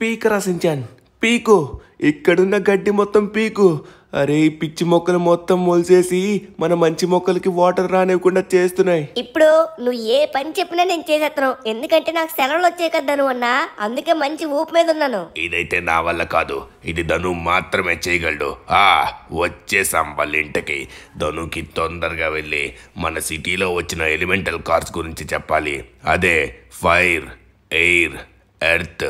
పీక రాసించాను పీకు. ఇక్కడున్న గడ్డి మొత్తం పీకు. అరే ఈ పిచ్చి మొక్కలు మొత్తం మొలిసేసి మన మంచి మొక్కలకి వాటర్ రానివ్వకుండా చేస్తున్నాయి. ఇప్పుడు నువ్వు ఏ పని చెప్పినా నేను చేసేస్తాను, ఎందుకంటే నాకు సెలవులు వచ్చాయి కదా ధను అన్న, అందుకే మంచి ఊపు మీద ఉన్నాను. ఇదైతే నా వల్ల కాదు, ఇది ధను మాత్రమే చేయగలడు. వచ్చేసాం వాళ్ళ ఇంటికి. ధనుకి తొందరగా వెళ్ళి మన సిటీలో వచ్చిన ఎలిమెంటల్ కార్స్ గురించి చెప్పాలి. అదే ఫైర్, ఎయిర్, ఎర్త్,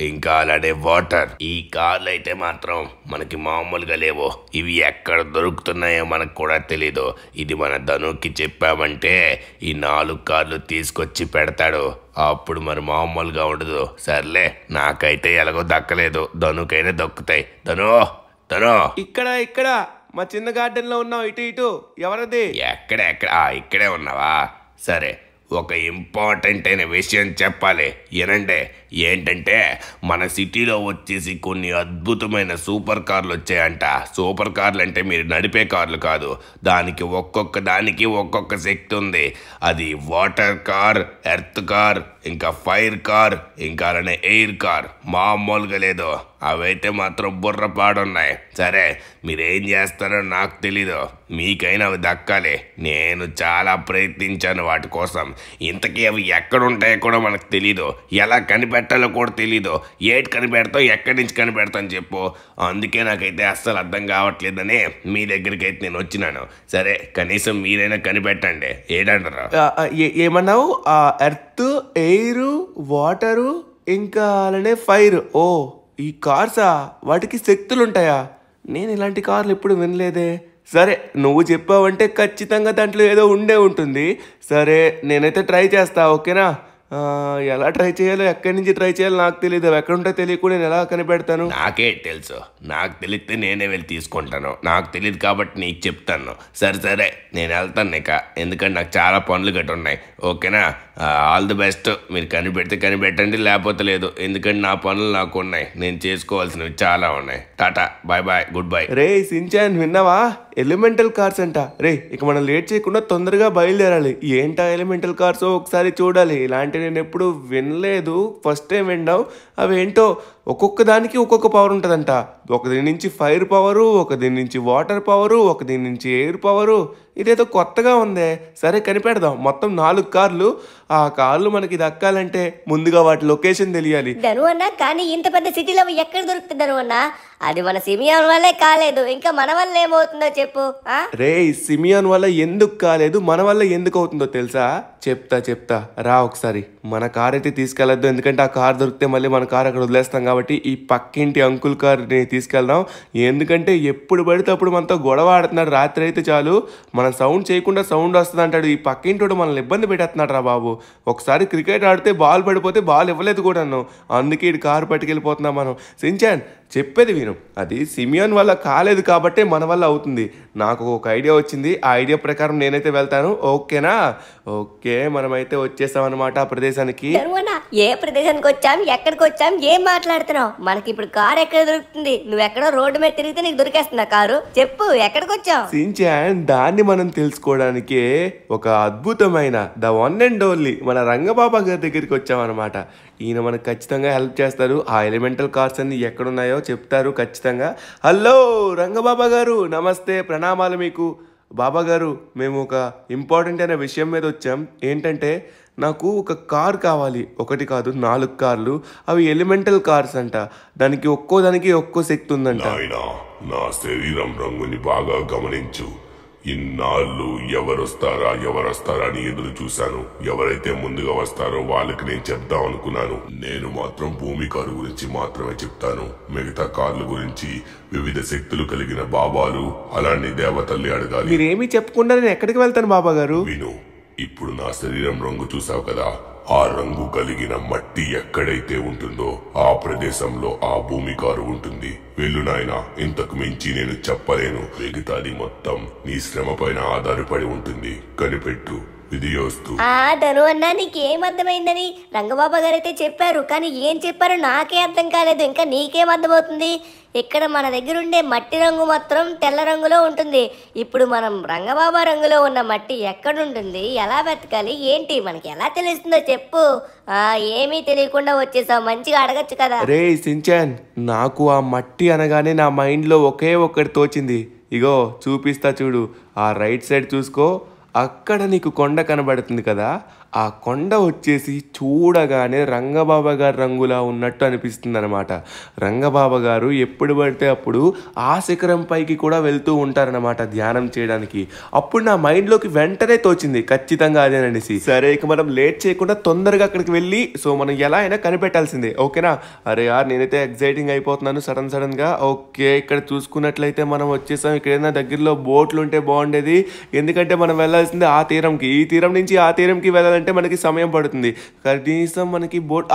ఇంకా అలానే వాటర్. ఈ కార్లు అయితే మాత్రం మనకి మామూలుగా లేవు. ఇవి ఎక్కడ దొరుకుతున్నాయో మనకు కూడా తెలీదు. ఇది మన ధనుకి చెప్పామంటే ఈ 4 కార్లు తీసుకొచ్చి పెడతాడు. అప్పుడు మరి మామూలుగా ఉండదు. సర్లే, నాకైతే ఎలాగో దక్కలేదు, ధనుకైనా దక్కుతాయి. ధను ఇక్కడ మా చిన్న గార్డెన్ లో ఉన్నావు. ఇటు ఎవరది? ఎక్కడ ఇక్కడే ఉన్నావా? సరే, ఒక ఇంపార్టెంట్ అయిన విషయం చెప్పాలి, వినండి. ఏంటంటే మన సిటీలో వచ్చేసి కొన్ని అద్భుతమైన సూపర్ కార్లు వచ్చాయంట. సూపర్ కార్లు అంటే మీరు నడిపే కార్లు కాదు, ఒక్కొక్క దానికి ఒక్కొక్క శక్తి ఉంది. అది వాటర్ కార్, ఎర్త్ కార్, ఇంకా ఫైర్ కార్, ఇంకా అలానే ఎయిర్ కార్. మామూలుగా లేదు. అవైతే మాత్రం బుర్రపాడున్నాయి. సరే, మీరేం చేస్తారో నాకు తెలీదు, మీకైనా అవి దక్కాలి. నేను చాలా ప్రయత్నించాను వాటి కోసం. ఇంతకీ అవి ఎక్కడుంటాయో కూడా మనకు తెలీదు, ఎలా కనిపెట్టాలో కూడా తెలీదు. ఏటి కనిపెడతావు, ఎక్కడి నుంచి కనిపెడతాను చెప్పు. అందుకే నాకైతే అస్సలు అర్థం కావట్లేదని మీ దగ్గరికి అయితే నేను వచ్చినాను. సరే, కనీసం మీరైనా కనిపెట్టండి. ఏంటంటారు? ఏమన్నావు? ఎర్త్, ఎయిర్, వాటరు, ఇంకా అలానే ఫైర్. ఈ కార్సా? వాటికి శక్తులుంటాయా? నేను ఇలాంటి కార్లు ఎప్పుడు వినలేదే. సరే, నువ్వు చెప్పావంటే ఖచ్చితంగా దాంట్లో ఏదో ఉండే ఉంటుంది. సరే, నేనైతే ట్రై చేస్తా, ఓకేనా? ఎలా ట్రై చేయాలో, ఎక్కడి నుంచి ట్రై చేయాలో నాకు తెలియదు. అవి ఎక్కడ ఉంటాయో తెలియకుండా నేను ఎలా కనిపెడతాను? నాకే తెలుసు. నాకు తెలిస్తే నేనే వెళ్ళి తీసుకుంటాను. నాకు తెలియదు కాబట్టి నీకు చెప్తాను. సరే, నేను వెళ్తాను ఇక, ఎందుకంటే నాకు చాలా పనులు గట్టి ఉన్నాయి. ఓకేనా? All the best. మీరు కనిపెడితే కనిపెట్టండి, లేకపోతే లేదు. ఎందుకంటే నా పనులు నాకు ఉన్నాయి, నేను చేసుకోవాల్సినవి చాలా ఉన్నాయి. Tata, bye, goodbye. రే సించాన్, విన్నావా? ఎలిమెంటల్ కార్స్ అంట. రే, ఇక మనం లేట్ చేయకుండా తొందరగా బయలుదేరాలి. ఏంటా ఎలిమెంటల్ కార్స్ ఒకసారి చూడాలి. ఇలాంటి నేను ఎప్పుడు వినలేదు, ఫస్ట్ టైం విన్నావు. అవేంటో ఒక్కొక్క దానికి ఒక్కొక్క పవర్ ఉంటుందంట. ఒక దీని నుంచి ఫైర్ పవరు, ఒక దీని నుంచి వాటర్ పవరు, ఒక దీని నుంచి ఎయిర్ పవరు. ఇదేదో కొత్తగా ఉందే. సరే, కనిపెడదాం. మొత్తం 4 కార్లు. ఆ కార్లు మనకి దక్కాలంటే ముందుగా వాటి లొకేషన్ తెలియాలి. ధను అన్న, కానీ ఇంత పెద్ద సిటీలో ఎక్కడ దొరుకుతుంది ధను అన్న? అది మన సిమియాన్ వల్లే కాలేదు, ఇంకా మన వల్ల ఏమవుతుందో చెప్పు. రే, సిమియాన్ వల్ల ఎందుకు కాలేదు, మన వల్ల ఎందుకు అవుతుందో తెలుసా? చెప్తా. రా ఒకసారి. మన కార్ అయితే తీసుకెళ్ళొద్దు, ఎందుకంటే ఆ కార్ దొరికితే మళ్ళీ మన కార్ అక్కడ వదిలేస్తాం. కాబట్టి ఈ పక్కింటి అంకుల్ కార్ని తీసుకెళ్దాం. ఎందుకంటే ఎప్పుడు పడితే అప్పుడు మనతో గొడవ ఆడుతున్నాడు. రాత్రి అయితే చాలు, మనం సౌండ్ చేయకుండా సౌండ్ వస్తుంది అంటాడు. ఈ పక్కింటోడు మనల్ని ఇబ్బంది పెట్టేస్తున్నాడు రా బాబు. ఒకసారి క్రికెట్ ఆడితే బాల్ పడిపోతే బాల్ ఇవ్వలేదు కూడాను, అందుకే ఈ కారు పట్టుకెళ్ళిపోతున్నాం మనం. సించాన్, చెప్పేది విను. అది సిమియాన్ వల్ల కాలేదు కాబట్టి మన వల్ల అవుతుంది. నాకు ఒక ఐడియా వచ్చింది. ఆ ఐడియా ప్రకారం నేనైతే వెళ్తాను, ఓకేనా? ఓకే, మనమైతే వచ్చేసామన్నమాట ఆ ప్రదేశానికి. ఏ ప్రదేశానికి వచ్చాం, ఎక్కడికి వచ్చాం, ఏం మాట్లాడుతున్నావు? మనకి ఇప్పుడు కారు ఎక్కడ దొరుకుతుంది? నువ్వు ఎక్కడో రోడ్డు మీద తిరిగితే నీకు దొరికేస్తుందా కారు? చెప్పు, ఎక్కడికి వచ్చావు? సించాన్, దాన్ని మనం తెలుసుకోవడానికే ఒక అద్భుతమైన ద వన్ అండ్ ఓన్లీ మన రంగబాబా గారి దగ్గరికి వచ్చామన్నమాట. ఈయన మనకు ఖచ్చితంగా హెల్ప్ చేస్తారు. ఆ ఎలిమెంటల్ కార్స్ అన్ని ఎక్కడున్నాయో చెప్తారు ఖచ్చితంగా. హలో రంగబాబా గారు, నమస్తే, ప్రణామాలు మీకు. బాబా గారు, మేము ఒక ఇంపార్టెంట్ అయిన విషయం మీద వచ్చాం. ఏంటంటే నాకు ఒక కార్ కావాలి. ఒకటి కాదు, 4 కార్లు. అవి ఎలిమెంటల్ కార్స్ అంట. దానికి ఒక్కో శక్తి ఉందంట. నా శరీరం రంగుని బాగా గమనించు. ఇన్నాళ్ళు ఎవరొస్తారా అని ఎదురు చూశాను. ఎవరైతే ముందుగా వస్తారో వాళ్ళకి నేను చెప్దాం అనుకున్నాను. నేను మాత్రం భూమి కారు గురించి మాత్రమే చెప్తాను. మిగతా కార్ల గురించి వివిధ శక్తులు కలిగిన బాబాలు అలాంటి దేవతల్ని అడగాలి. మీరేమీ చెప్పకుండా నేను ఎక్కడికి వెళ్తాను బాబా గారు? విను, ఇప్పుడు నా శరీరం రంగు చూసావు కదా, ఆ రంగు కలిగిన మట్టి ఎక్కడైతే ఉంటుందో ఆ ప్రదేశంలో ఆ భూమి కారు ఉంటుంది. వెళ్ళు నాయనా, ఇంతకు మించి నేను చెప్పలేను. మిగతాది మొత్తం నీ శ్రమ పైన ఆధారపడి ఉంటుంది. కనిపెట్టు, విధియోస్తు. ధను అన్నా నీకేం అర్థమైందని రంగబాబా గారు అయితే చెప్పారు, కానీ ఏం చెప్పారో నాకే అర్థం కాలేదు. ఇంకా నీకేం అర్థమవుతుంది? ఇక్కడ మన దగ్గర ఉండే మట్టి రంగు మాత్రం తెల్ల రంగులో ఉంటుంది. ఇప్పుడు మనం రంగబాబా రంగులో ఉన్న మట్టి ఎక్కడుంటుంది, ఎలా వెతకాలి, ఏంటి మనకి ఎలా తెలుస్తుందో చెప్పు. ఏమీ తెలియకుండా వచ్చేసావు, మంచిగా అడగచ్చు కదా. రే సించాన్, నాకు ఆ మట్టి అనగానే నా మైండ్లో ఒకే ఒక్కటి తోచింది. ఇగో చూపిస్తా చూడు, ఆ రైట్ సైడ్ చూసుకో, అక్కడ నీకు కొండ కనబడుతుంది కదా, ఆ కొండ వచ్చేసి చూడగానే రంగబాబా గారు రంగులా ఉన్నట్టు అనిపిస్తుంది అనమాట. రంగబాబా గారు ఎప్పుడు పడితే అప్పుడు ఆ శిఖరం పైకి కూడా వెళ్తూ ఉంటారనమాట ధ్యానం చేయడానికి. అప్పుడు నా మైండ్లోకి వెంటనే తోచింది ఖచ్చితంగా అదేననేసి. సరే ఇక మనం లేట్ చేయకుండా తొందరగా అక్కడికి వెళ్ళి మనం ఎలా అయినా కనిపెట్టాల్సిందే, ఓకేనా? అరే నేనైతే ఎగ్జైటింగ్ అయిపోతున్నాను సడన్గా. ఓకే, ఇక్కడ చూసుకున్నట్లయితే మనం వచ్చేసాం. ఇక్కడ ఏదైనా దగ్గరలో బోట్లు ఉంటే బాగుండేది, ఎందుకంటే మనం వెళ్ళాల్సింది ఆ తీరంకి. ఈ తీరం నుంచి ఆ తీరంకి వెళ్ళాలంటే మనకి సమయం పడుతుంది. కనీసం మనకి బోట్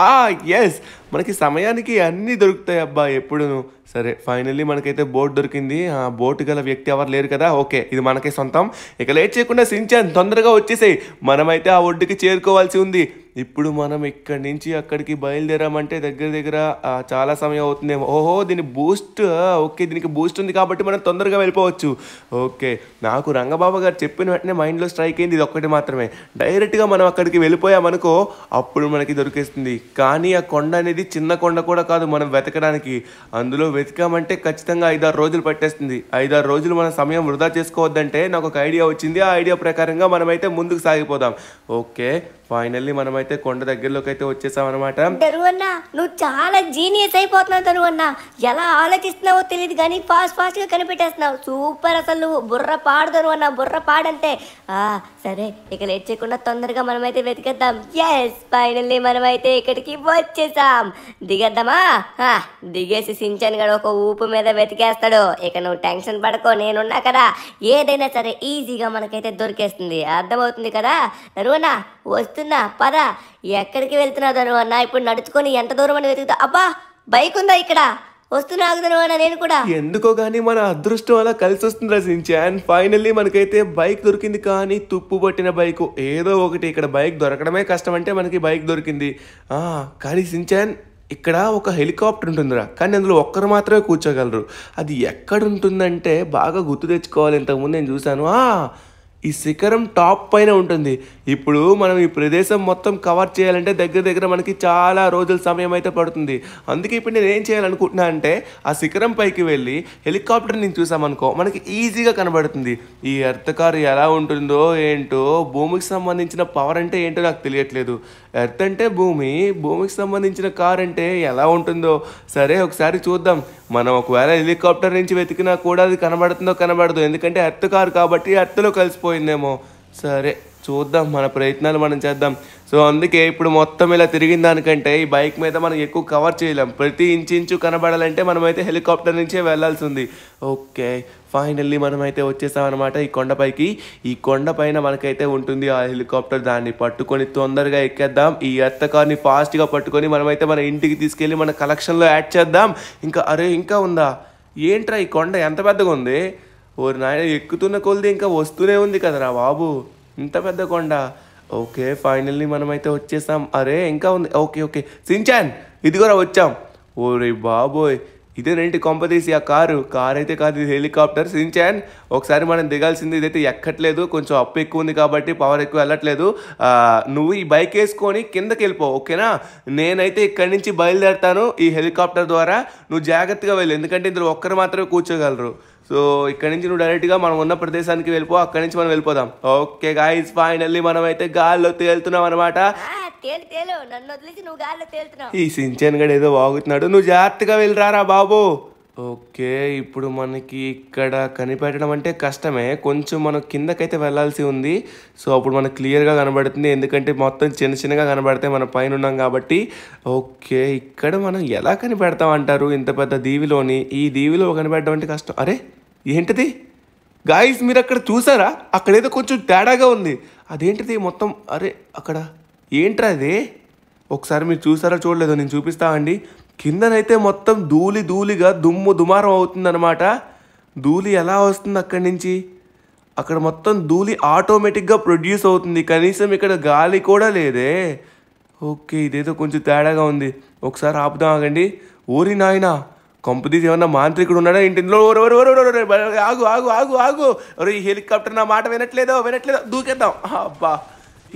ఎస్, మనకి సమయానికి అన్నీ దొరుకుతాయి అబ్బా ఎప్పుడును. సరే ఫైనల్లీ మనకైతే బోట్ దొరికింది. ఆ బోట్ గల వ్యక్తి ఎవరు లేరు కదా, ఓకే ఇది మనకే సొంతం. ఇక లేట్ చేయకుండా సించాన్ తొందరగా వచ్చేసాయి, మనమైతే ఆ ఒడ్డుకి చేరుకోవాల్సి ఉంది. ఇప్పుడు మనం ఇక్కడి నుంచి అక్కడికి బయలుదేరామంటే దగ్గర చాలా సమయం అవుతుందేమో. ఓహో దీని బూస్ట్, ఓకే దీనికి బూస్ట్ ఉంది కాబట్టి మనం తొందరగా వెళ్ళిపోవచ్చు. ఓకే, నాకు రంగబాబా గారు చెప్పిన వెంటనే మైండ్లో స్ట్రైక్ అయింది ఇది ఒక్కటి మాత్రమే. డైరెక్ట్గా మనం అక్కడికి వెళ్ళిపోయామనుకో అప్పుడు మనకి దొరికేస్తుంది. కానీ ఆ కొండ అనేది చిన్న కొండ కూడా కాదు మనం వెతకడానికి. అందులో వెతికామంటే ఖచ్చితంగా 5-6 రోజులు పట్టేస్తుంది. 5-6 రోజులు మన సమయం వృధా చేసుకోవద్దంటే నాకు ఒక ఐడియా వచ్చింది. ఆ ఐడియా ప్రకారంగా మనమైతే ముందుకు సాగిపోదాం. ఓకే ఫైనల్లీ మనమైతే కొండ దగ్గరలోకి అయితే వచ్చేసాం అనమాట. తరువన్నా నువ్వు చాలా జీనియస్ అయిపోతున్నావు తరువన్నా, ఎలా ఆలోచిస్తున్నావో తెలియదు కానీ ఫాస్ట్ గా కనిపెట్టేస్తున్నావు. సూపర్, అసలు నువ్వు బుర్ర పాడు తరువన్నా, బుర్ర పాడంతే. సరే ఇక లేట్ చేయకుండా తొందరగా మనమైతే వెతికేద్దాం. ఎస్ ఫైనల్లీ మనమైతే ఇక్కడికి వచ్చేసాం. దిగేద్దామా? దిగేసి సించన్ గడు ఒక ఊపు మీద వెతికేస్తాడు. ఇక నువ్వు టెన్షన్ పడకో, నేనున్నా కదా, ఏదైనా సరే ఈజీగా మనకైతే దొరికేస్తుంది. అర్థమవుతుంది కదా తరువన్నా? వస్తున్నా పద. ఎక్కడికి వెళ్తున్నావు తరువన్నా? ఇప్పుడు నడుచుకొని ఎంత దూరం అని వెతుకుతా. అబ్బా బైక్ ఉందా ఇక్కడ? వస్తున్నా ఆగుదనువన్నా నేను కూడా. ఎందుకో కానీ మన అదృష్టం అలా కలిసి వస్తుంది సించాన్. ఫైనల్లీ మనకైతే బైక్ దొరికింది, కానీ తుప్పు పట్టిన బైక్ ఏదో ఒకటి. ఇక్కడ బైక్ దొరకడమే కష్టం అంటే మనకి బైక్ దొరికింది. కానీ సించాన్ ఇక్కడ ఒక హెలికాప్టర్ ఉంటుందిరా, కానీ అందులో ఒక్కరు మాత్రమే కూర్చోగలరు. అది ఎక్కడ ఉంటుందంటే బాగా గుర్తు తెచ్చుకోవాలి. ఇంతకుముందు నేను చూశాను, ఈ శిఖరం టాప్ పైన ఉంటుంది. ఇప్పుడు మనం ఈ ప్రదేశం మొత్తం కవర్ చేయాలంటే దగ్గర మనకి చాలా రోజుల సమయం అయితే పడుతుంది. అందుకే ఇప్పుడు నేను ఏం చేయాలనుకుంటున్నా అంటే ఆ శిఖరం పైకి వెళ్ళి హెలికాప్టర్ నుంచి చూసామనుకో మనకి ఈజీగా కనబడుతుంది. ఈ ఎర్త్ కార్ ఎలా ఉంటుందో ఏంటో, భూమికి సంబంధించిన పవర్ అంటే ఏంటో నాకు తెలియట్లేదు. ఎర్త్ అంటే భూమి, భూమికి సంబంధించిన కార్ అంటే ఎలా ఉంటుందో. సరే ఒకసారి చూద్దాం. మనం ఒకవేళ హెలికాప్టర్ నుంచి వెతికినా కూడా అది కనబడుతుందో కనబడదు, ఎందుకంటే ఎర్త్ కార్ కాబట్టి ఎర్త్లో కలిసిపోయిందేమో. సరే చూద్దాం, మన ప్రయత్నాలు మనం చేద్దాం. సో అందుకే ఇప్పుడు మొత్తం ఇలా తిరిగిన దానికంటే ఈ బైక్ మీద మనం ఎక్కువ కవర్ చేయలేం. ప్రతి ఇంచు కనబడాలంటే మనమైతే హెలికాప్టర్ నుంచే వెళ్ళాల్సి ఉంది. ఓకే ఫైనల్లీ మనమైతే వచ్చేసాం అనమాట ఈ కొండపైకి. ఈ కొండ పైన మనకైతే ఉంటుంది ఆ హెలికాప్టర్. దాన్ని పట్టుకొని తొందరగా ఎక్కేద్దాం. ఈ ఎర్త్ కార్ని ఫాస్ట్గా పట్టుకొని మనమైతే మన ఇంటికి తీసుకెళ్ళి మన కలెక్షన్లో యాడ్ చేద్దాం. ఇంకా ఉందా ఏంట్రా ఈ కొండ ఎంత పెద్దగా ఉంది? ఓరి నాయన, ఎక్కుతున్న కొలిది ఇంకా వస్తూనే ఉంది కదరా బాబు, ఇంత పెద్ద కొండ. ఓకే ఫైనల్లీ మనమైతే వచ్చేసాం. ఇంకా ఉంది. ఓకే సించాన్ ఇదిగోరా వచ్చాం. ఓరే బాబోయ్, ఇదేనేంటి కొంపదీసి ఆ కారు అయితే కాదు, ఇది హెలికాప్టర్. సించాన్ ఒకసారి మనం దిగాల్సింది. ఇదైతే ఎక్కట్లేదు, కొంచెం అప్పు ఎక్కువ ఉంది కాబట్టి పవర్ ఎక్కువ వెళ్ళట్లేదు. నువ్వు ఈ బైక్ వేసుకొని కిందకి వెళ్ళిపో, ఓకేనా? నేనైతే ఇక్కడి నుంచి బయలుదేరుతాను ఈ హెలికాప్టర్ ద్వారా. నువ్వు జాగ్రత్తగా వెళ్ళు, ఎందుకంటే ఇందులో ఒక్కరు మాత్రమే కూర్చోగలరు. సో ఇక్కడ నుంచి నువ్వు డైరెక్ట్గా మనం ఉన్న ప్రదేశానికి వెళ్ళిపో, అక్కడి నుంచి మనం వెళ్ళిపోదాం. ఓకే గాయ్స్ ఫైనల్లీ మనమైతే గాల్లో తేలుతున్నాం అనమాట. తేలు నన్ను వదిలేసి నువ్వు గాల్లో తేలుతున్నావు. ఈ సించన్ గడు ఏదో వాగుతున్నాడు, నువ్వు జాగ్రత్తగా వెళ్ళిరారా బాబు. ఓకే ఇప్పుడు మనకి ఇక్కడ కనిపెట్టడం అంటే కష్టమే, కొంచెం మనం కిందకైతే వెళ్ళాల్సి ఉంది. సో అప్పుడు మనకు క్లియర్గా కనబడుతుంది, ఎందుకంటే మొత్తం చిన్నగా కనబడితే మనం పైన ఉన్నాం కాబట్టి. ఓకే ఇక్కడ మనం ఎలా కనిపెడతాం అంటారు ఇంత పెద్ద దీవిలోని? ఈ దీవిలో కనిపెట్టడం అంటే కష్టం. ఏంటిది గాయస్, మీరు అక్కడ చూసారా? అక్కడేదో కొంచెం తేడాగా ఉంది. అదేంటిది మొత్తం? అక్కడ ఏంట్రా అది? ఒకసారి మీరు చూసారా చూడలేదో నేను చూపిస్తా అండి. కిందనైతే మొత్తం ధూళిగా దుమారం అవుతుందన్నమాట. ధూళి ఎలా వస్తుంది అక్కడి నుంచి? అక్కడ మొత్తం ధూళి ఆటోమేటిక్గా ప్రొడ్యూస్ అవుతుంది. కనీసం ఇక్కడ గాలి కూడా లేదే. ఓకే, ఇదేదో కొంచెం తేడాగా ఉంది. ఒకసారి ఆపుదాం, ఆగండి. ఊరి నాయనా, కంపెనీస్ ఏమన్నా మాంత్రికుడు ఉన్నాడా ఇంటిలో? ఆగు ఆగు ఆగు ఆగు. ఈ హెలికాప్టర్ నా మాట వినట్లేదో దూకేద్దాం. అబ్బా,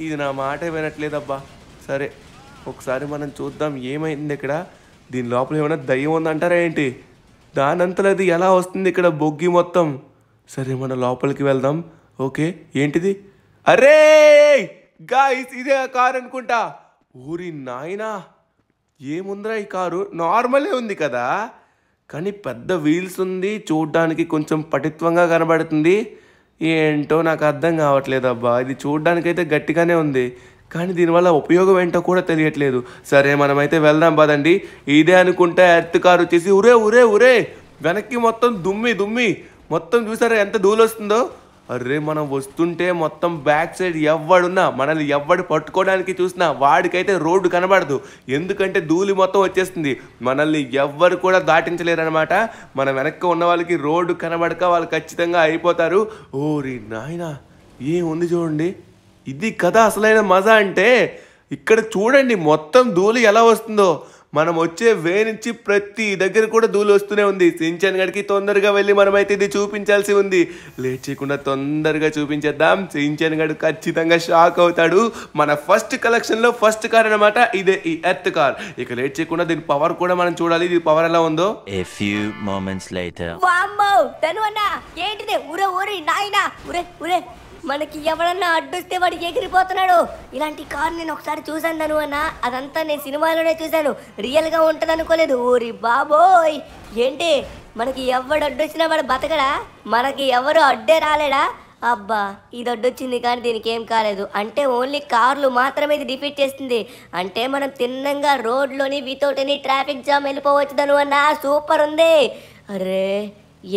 ఇది నా మాట వినట్లేదబ్బా. సరే, ఒకసారి మనం చూద్దాం ఏమైంది ఇక్కడ. దీని లోపల ఏమైనా దయ్యం ఉందంటారా ఏంటి? దానంతలో అది ఎలా వస్తుంది ఇక్కడ బొగ్గి మొత్తం. సరే, మన లోపలికి వెళ్దాం. ఓకే, ఏంటిది? అరే గాయ్స్, ఇదే ఆ కారు అనుకుంటా. ఊరి నాయనా, ఏముందిరా ఈ కారు? నార్మలే ఉంది కదా, కానీ పెద్ద వీల్స్ ఉంది, చూడ్డానికి కొంచెం పటిత్వంగా కనబడుతుంది. ఏంటో నాకు అర్థం కావట్లేదు అబ్బా. ఇది చూడ్డానికైతే గట్టిగానే ఉంది, కానీ దీనివల్ల ఉపయోగం ఏంటో కూడా తెలియట్లేదు. సరే, మనమైతే వెళ్దాం పదండి. ఇదే అనుకుంటే ఎర్త్ కారు వచ్చేసి ఉరే ఉరే ఉరే వెనక్కి మొత్తం దుమ్మి మొత్తం చూసారా ఎంత ధూళి వస్తుందో. అరే, మనం వస్తుంటే మొత్తం బ్యాక్ సైడ్ ఎవడున్నా, మనల్ని ఎవడు పట్టుకోవడానికి చూసినా వాడికైతే రోడ్డు కనబడదు. ఎందుకంటే ధూళి మొత్తం వచ్చేస్తుంది. మనల్ని ఎవ్వరు కూడా దాటించలేరనమాట. మన వెనక్కి ఉన్న వాళ్ళకి రోడ్డు కనబడక వాళ్ళు ఖచ్చితంగా అయిపోతారు. ఓరి నాయనా, ఏముంది చూడండి. ఇది కదా అసలైన మజా అంటే. ఇక్కడ చూడండి మొత్తం ధూళి ఎలా వస్తుందో. మనం వచ్చే వే నుంచి ప్రతి దగ్గర కూడా ధూళి వస్తూనే ఉంది. సించాన్ గడికి తొందరగా వెళ్ళి మనమైతే ఇది చూపించాల్సి ఉంది. లేట్ చేయకుండా తొందరగా చూపించేద్దాం. సించాన్ గడు ఖచ్చితంగా షాక్ అవుతాడు. మన ఫస్ట్ కలెక్షన్లో ఫస్ట్ కార్ అనమాట ఇదే, ఈ ఎర్త్ కార్. ఇక లేట్ చేయకుండా దీని పవర్ కూడా మనం చూడాలి. ఇది పవర్ ఎలా ఉందో. A few moments later. వామ్మో ధనువన్నా, ఏంటిది? ఊరి నాయనా, ఉరే మనకి ఎవరన్నా అడ్డొస్తే వాడు ఎగిరిపోతున్నాడు. ఇలాంటి కార్ నేను ఒకసారి చూసాను ధనువన్నా. అదంతా నేను సినిమాలోనే చూశాను, రియల్గా ఉంటుంది అనుకోలేదు. ఊరి బాబోయ్, ఏంటి మనకి ఎవడు అడ్డొచ్చినా వాడు బతకడా? మనకి ఎవరు అడ్డే రాలేడా? అబ్బా, ఇది అడ్డొచ్చింది కానీ దీనికి ఏం కాలేదు. అంటే ఓన్లీ కార్లు మాత్రమే ఇది డిఫీట్ చేస్తుంది. అంటే మనం తిన్నంగా రోడ్లోని వితౌట్ ఎనీ ట్రాఫిక్ జామ్ వెళ్ళిపోవచ్చు ధనువన్నా. సూపర్ ఉంది. అరే,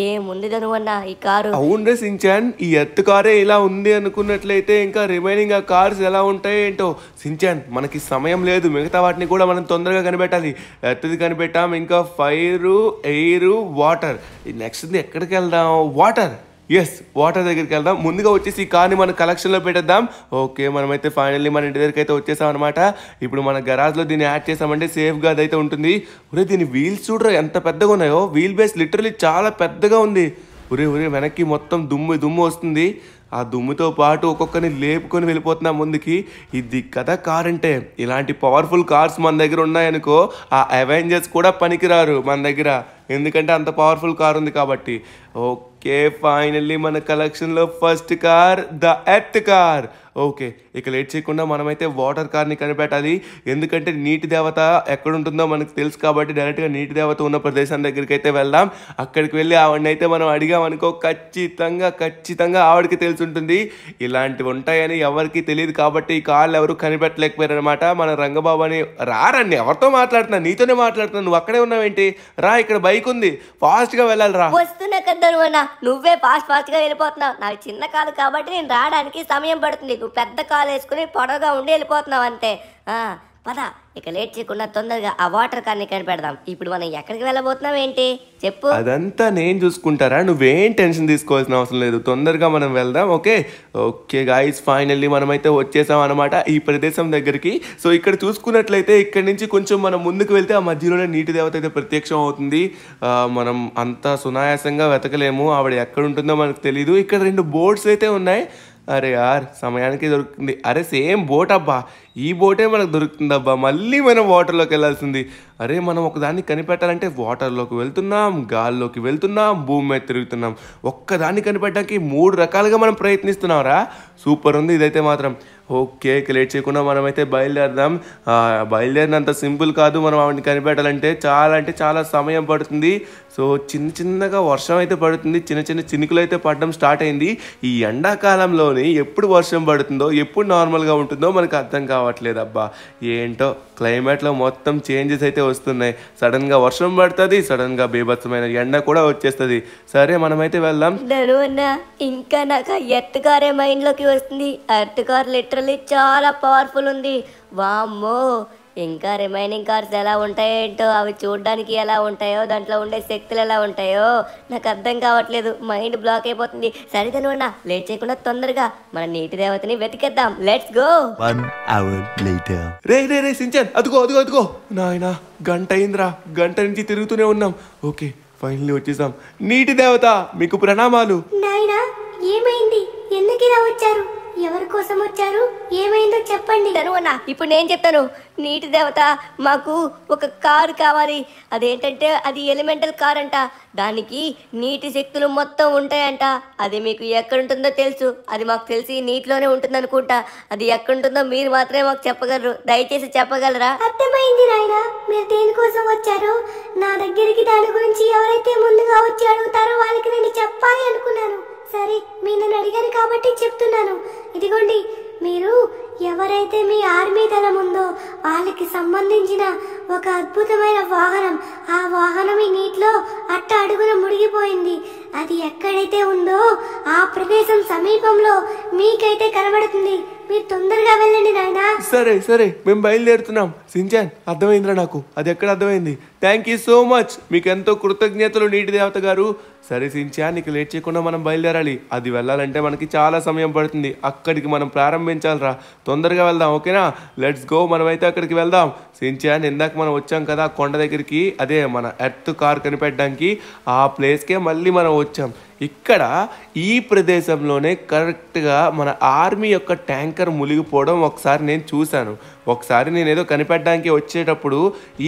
ఏముంది ధనువన్నా ఈ కారు. అవును సించాన్, ఈ ఎర్త్ కారే ఇలా ఉంది అనుకున్నట్లయితే ఇంకా రిమైనింగ్ ఆ కార్స్ ఎలా ఉంటాయి ఏంటో. సించాన్, మనకి సమయం లేదు, మిగతా వాటిని కూడా మనం తొందరగా కనిపెట్టాలి. ఎర్త్ది కనిపెట్టాం, ఇంకా ఫైర్, ఎయిర్, వాటర్. నెక్స్ట్ ఎక్కడికి వెళ్దాం? వాటర్. ఎస్, వాటర్ దగ్గరికి వెళ్దాం. ముందుగా వచ్చేసి ఈ కార్ని మన కలెక్షన్లో పెట్టేద్దాం. ఓకే, మనమైతే ఫైనల్లీ మన ఇంటి దగ్గరికి అయితే వచ్చేసాం అనమాట. ఇప్పుడు మన గరాజ్లో దీన్ని యాడ్ చేసామంటే సేఫ్గా అదైతే ఉంటుంది. ఒరే, దీని వీల్స్ చూడరా ఎంత పెద్దగా ఉన్నాయో. వీల్ బేస్ లిటరలీ చాలా పెద్దగా ఉంది. ఒరే వెనక్కి మొత్తం దుమ్ము వస్తుంది. ఆ దుమ్ముతో పాటు ఒక్కొక్కరిని లేపుకొని వెళ్ళిపోతున్నా ముందుకి. ఇది కదా కార్ అంటే. ఇలాంటి పవర్ఫుల్ కార్స్ మన దగ్గర ఉన్నాయనుకో, ఆ అవెంజర్స్ కూడా పనికిరారు మన దగ్గర, ఎందుకంటే అంత పవర్ఫుల్ కార్ ఉంది కాబట్టి. ఓకే, ఫైనల్లీ మన కలెక్షన్లో first car the earth car. Okay, ఇక లేట్ చేయకుండా మనమైతే వాటర్ కార్ని కనిపెట్టాలి. ఎందుకంటే నీటి దేవత ఎక్కడ ఉంటుందో మనకు తెలుసు కాబట్టి డైరెక్ట్గా నీటి దేవత ఉన్న ప్రదేశం దగ్గరికి అయితే వెళ్దాం. అక్కడికి వెళ్ళి ఆవిడని అయితే మనం అడిగామనుకో, ఖచ్చితంగా ఆవిడకి తెలిసి ఉంటుంది. ఇలాంటివి ఉంటాయని ఎవరికి తెలియదు కాబట్టి ఈ కార్లు ఎవరు కనిపెట్టలేకపోయారు అనమాట. మన రంగబాబు అని రారండి, ఎవరితో మాట్లాడుతున్నా? నీతోనే మాట్లాడుతున్నా. నువ్వు అక్కడే ఉన్నావేంటి? రా, ఇక్కడ బైక్ ఉంది, ఫాస్ట్గా వెళ్ళాలి. రా, వస్తున్నా కదా నువ్వే ఫాస్ట్గా వెళ్ళిపోతున్నావు. నాకు చిన్న కాలు కాబట్టి నేను రావడానికి సమయం పడుతుంది. నువ్వు పెద్ద కాలు వేసుకుని పొడవుగా ఉండి వెళ్ళిపోతున్నావు అంతే. పద, ఇక లేట్ చేయకుండా తొందరగా ఆ వాటర్ కార్ని కనిపెడదాం. ఇప్పుడు మనం ఎక్కడికి వెళ్ళబోతున్నాం ఏంటి చెప్పు? అదంతా నేను చూసుకుంటారా, నువ్వేం టెన్షన్ తీసుకోవాల్సిన అవసరం లేదు. తొందరగా మనం వెళ్దాం. ఓకే గాయ్స్, ఫైనల్లీ మనమైతే వచ్చేసాం అనమాట ఈ ప్రదేశం దగ్గరికి. సో ఇక్కడ చూసుకున్నట్లయితే ఇక్కడ నుంచి కొంచెం మనం ముందుకు వెళ్తే ఆ మధ్యలోనే నీటి దేవత అయితే ప్రత్యక్షం అవుతుంది. మనం అంత సునాయాసంగా వెతకలేము, ఆవిడ ఎక్కడ ఉంటుందో మనకు తెలీదు. ఇక్కడ 2 బోట్స్ అయితే ఉన్నాయి. అరే యార్, సమయానికి దొరుకుతుంది. అరే, సేమ్ బోట్ అబ్బా, ఈ బోటే మనకు దొరుకుతుందబ్బా. మళ్ళీ మనం వాటర్లోకి వెళ్ళాల్సింది. అరే, మనం ఒకదాన్ని కనిపెట్టాలంటే వాటర్లోకి వెళ్తున్నాం, గాల్లోకి వెళ్తున్నాం, భూమి మీద తిరుగుతున్నాం. ఒక్కదాన్ని కనిపెట్టడానికి 3 రకాలుగా మనం ప్రయత్నిస్తున్నాం రా. సూపర్ ఉంది ఇదైతే మాత్రం. ఓకే, లేట్ చేయకుండా మనమైతే బయలుదేరదాం. బయలుదేరినంత సింపుల్ కాదు, మనం ఆవిడని కనిపెట్టాలంటే చాలా సమయం పడుతుంది. సో చిన్నగా వర్షం అయితే పడుతుంది, చిన్న చినుకులు అయితే పడడం స్టార్ట్ అయింది. ఈ ఎండాకాలంలోని ఎప్పుడు వర్షం పడుతుందో, ఎప్పుడు నార్మల్గా ఉంటుందో మనకు అర్థం కావట్లేదు అబ్బా. ఏంటో క్లైమేట్లో మొత్తం చేంజెస్ అయితే వస్తున్నాయి. సడన్గా వర్షం పడుతుంది, సడన్గా బీభత్సమైన ఎండ కూడా వచ్చేస్తుంది. సరే, మనమైతే వెళ్దాం. ఇంకా నాకు ఎర్త్ కారే మైండ్లోకి వస్తుంది. ఎర్త్ కార్ లిటరల్లీ చాలా పవర్ఫుల్ ఉంది. వామ్మో, ఇంకా రిమైనింగ్ కార్స్ ఎలా ఉంటాయేంటో, అవి చూడడానికి ఎలా ఉంటాయో, దాంట్లో ఉండే శక్తులు ఎలా ఉంటాయో నాకు అర్థం కావట్లేదు. మైండ్ బ్లాక్ అయిపోతుంది. సరే ధనువన్న, లేట్ చేయకుండా తొందరగా మన నీటి దేవతని వెతికేద్దాం. Let's go. 1 hour later. రే రే రే సించాన్, అదిగో అదిగో అదిగో. నాయనా గంట అయిందిరా, గంట నుంచి తిరుగుతూనే ఉన్నాం. ఓకే ఫైనల్లీ వచ్చేసాం. నీటి దేవత మీకు ప్రణామాలు. నాయనా ఏమైంది? ఎందుకు ఇలా వచ్చారు? ఎవరి కోసం వచ్చారు? ఏమైందో చెప్పండి. ధనువన్న, ఇప్పుడు నేను చెప్తాను. నీటి దేవత, మాకు ఒక కారు కావాలి. అదేంటంటే అది ఎలిమెంటల్ కార్ అంట. దానికి నీటి శక్తులు మొత్తం ఉంటాయంట. అది మీకు ఎక్కడుంటుందో తెలుసు. అది మాకు తెలిసి నీటిలోనే ఉంటుంది అనుకుంటా. అది ఎక్కడుంటుందో మీరు మాత్రమే మాకు చెప్పగలరు. దయచేసి చెప్పగలరా? అర్థమైంది నాయనా, మీరు దేనికోసం వచ్చారో. నా దగ్గరికి దాని గురించి ఎవరైతే ముందుగా వచ్చి అడుగుతారో వాళ్ళకి నేను చెప్పాలి అనుకున్నాను. సరే, మీరు నన్ను అడిగారు కాబట్టి చెప్తున్నాను. ఇదిగోండి, మీరు ఎవరైతే మీ ఆర్మీ దళం ఉందో వాళ్ళకి సంబంధించిన ఒక అద్భుతమైన వాహనం. ఆ వాహనం ఈ నీటిలో అట్ట అడుగున మునిగిపోయింది. అది ఎక్కడైతే ఉందో ఆ ప్రదేశం సమీపంలో మీకైతే కనబడుతుంది. మీరు తొందరగా వెళ్ళండి నాయనా. సరే సరే, మేము బయలుదేరుతున్నాం. సించాన్, అర్థమైందిరా నాకు, అది ఎక్కడ అర్థమైంది. థ్యాంక్ యూ సో మచ్, మీకు ఎంతో కృతజ్ఞతలు నీటి దేవత గారు. సరే సించాన్, నీకు లేట్ చేయకుండా మనం బయలుదేరాలి. అది వెళ్ళాలంటే మనకి చాలా సమయం పడుతుంది. అక్కడికి మనం ప్రారంభించాలిరా. తొందరగా వెళ్దాం, ఓకేనా? Let's go. మనమైతే అక్కడికి వెళ్దాం. సించాన్, ఇందాక మనం వచ్చాం కదా కొండ దగ్గరికి, అదే మన ఎర్త్ కార్ కనిపెట్టడానికి. ఆ ప్లేస్కే మళ్ళీ మనం వచ్చాం. ఇక్కడ ఈ ప్రదేశంలోనే కరెక్ట్గా మన ఆర్మీ యొక్క ట్యాంకర్ మునిగిపోవడం ఒకసారి నేను చూశాను. ఒకసారి నేను ఏదో కనిపెట్టడానికి వచ్చేటప్పుడు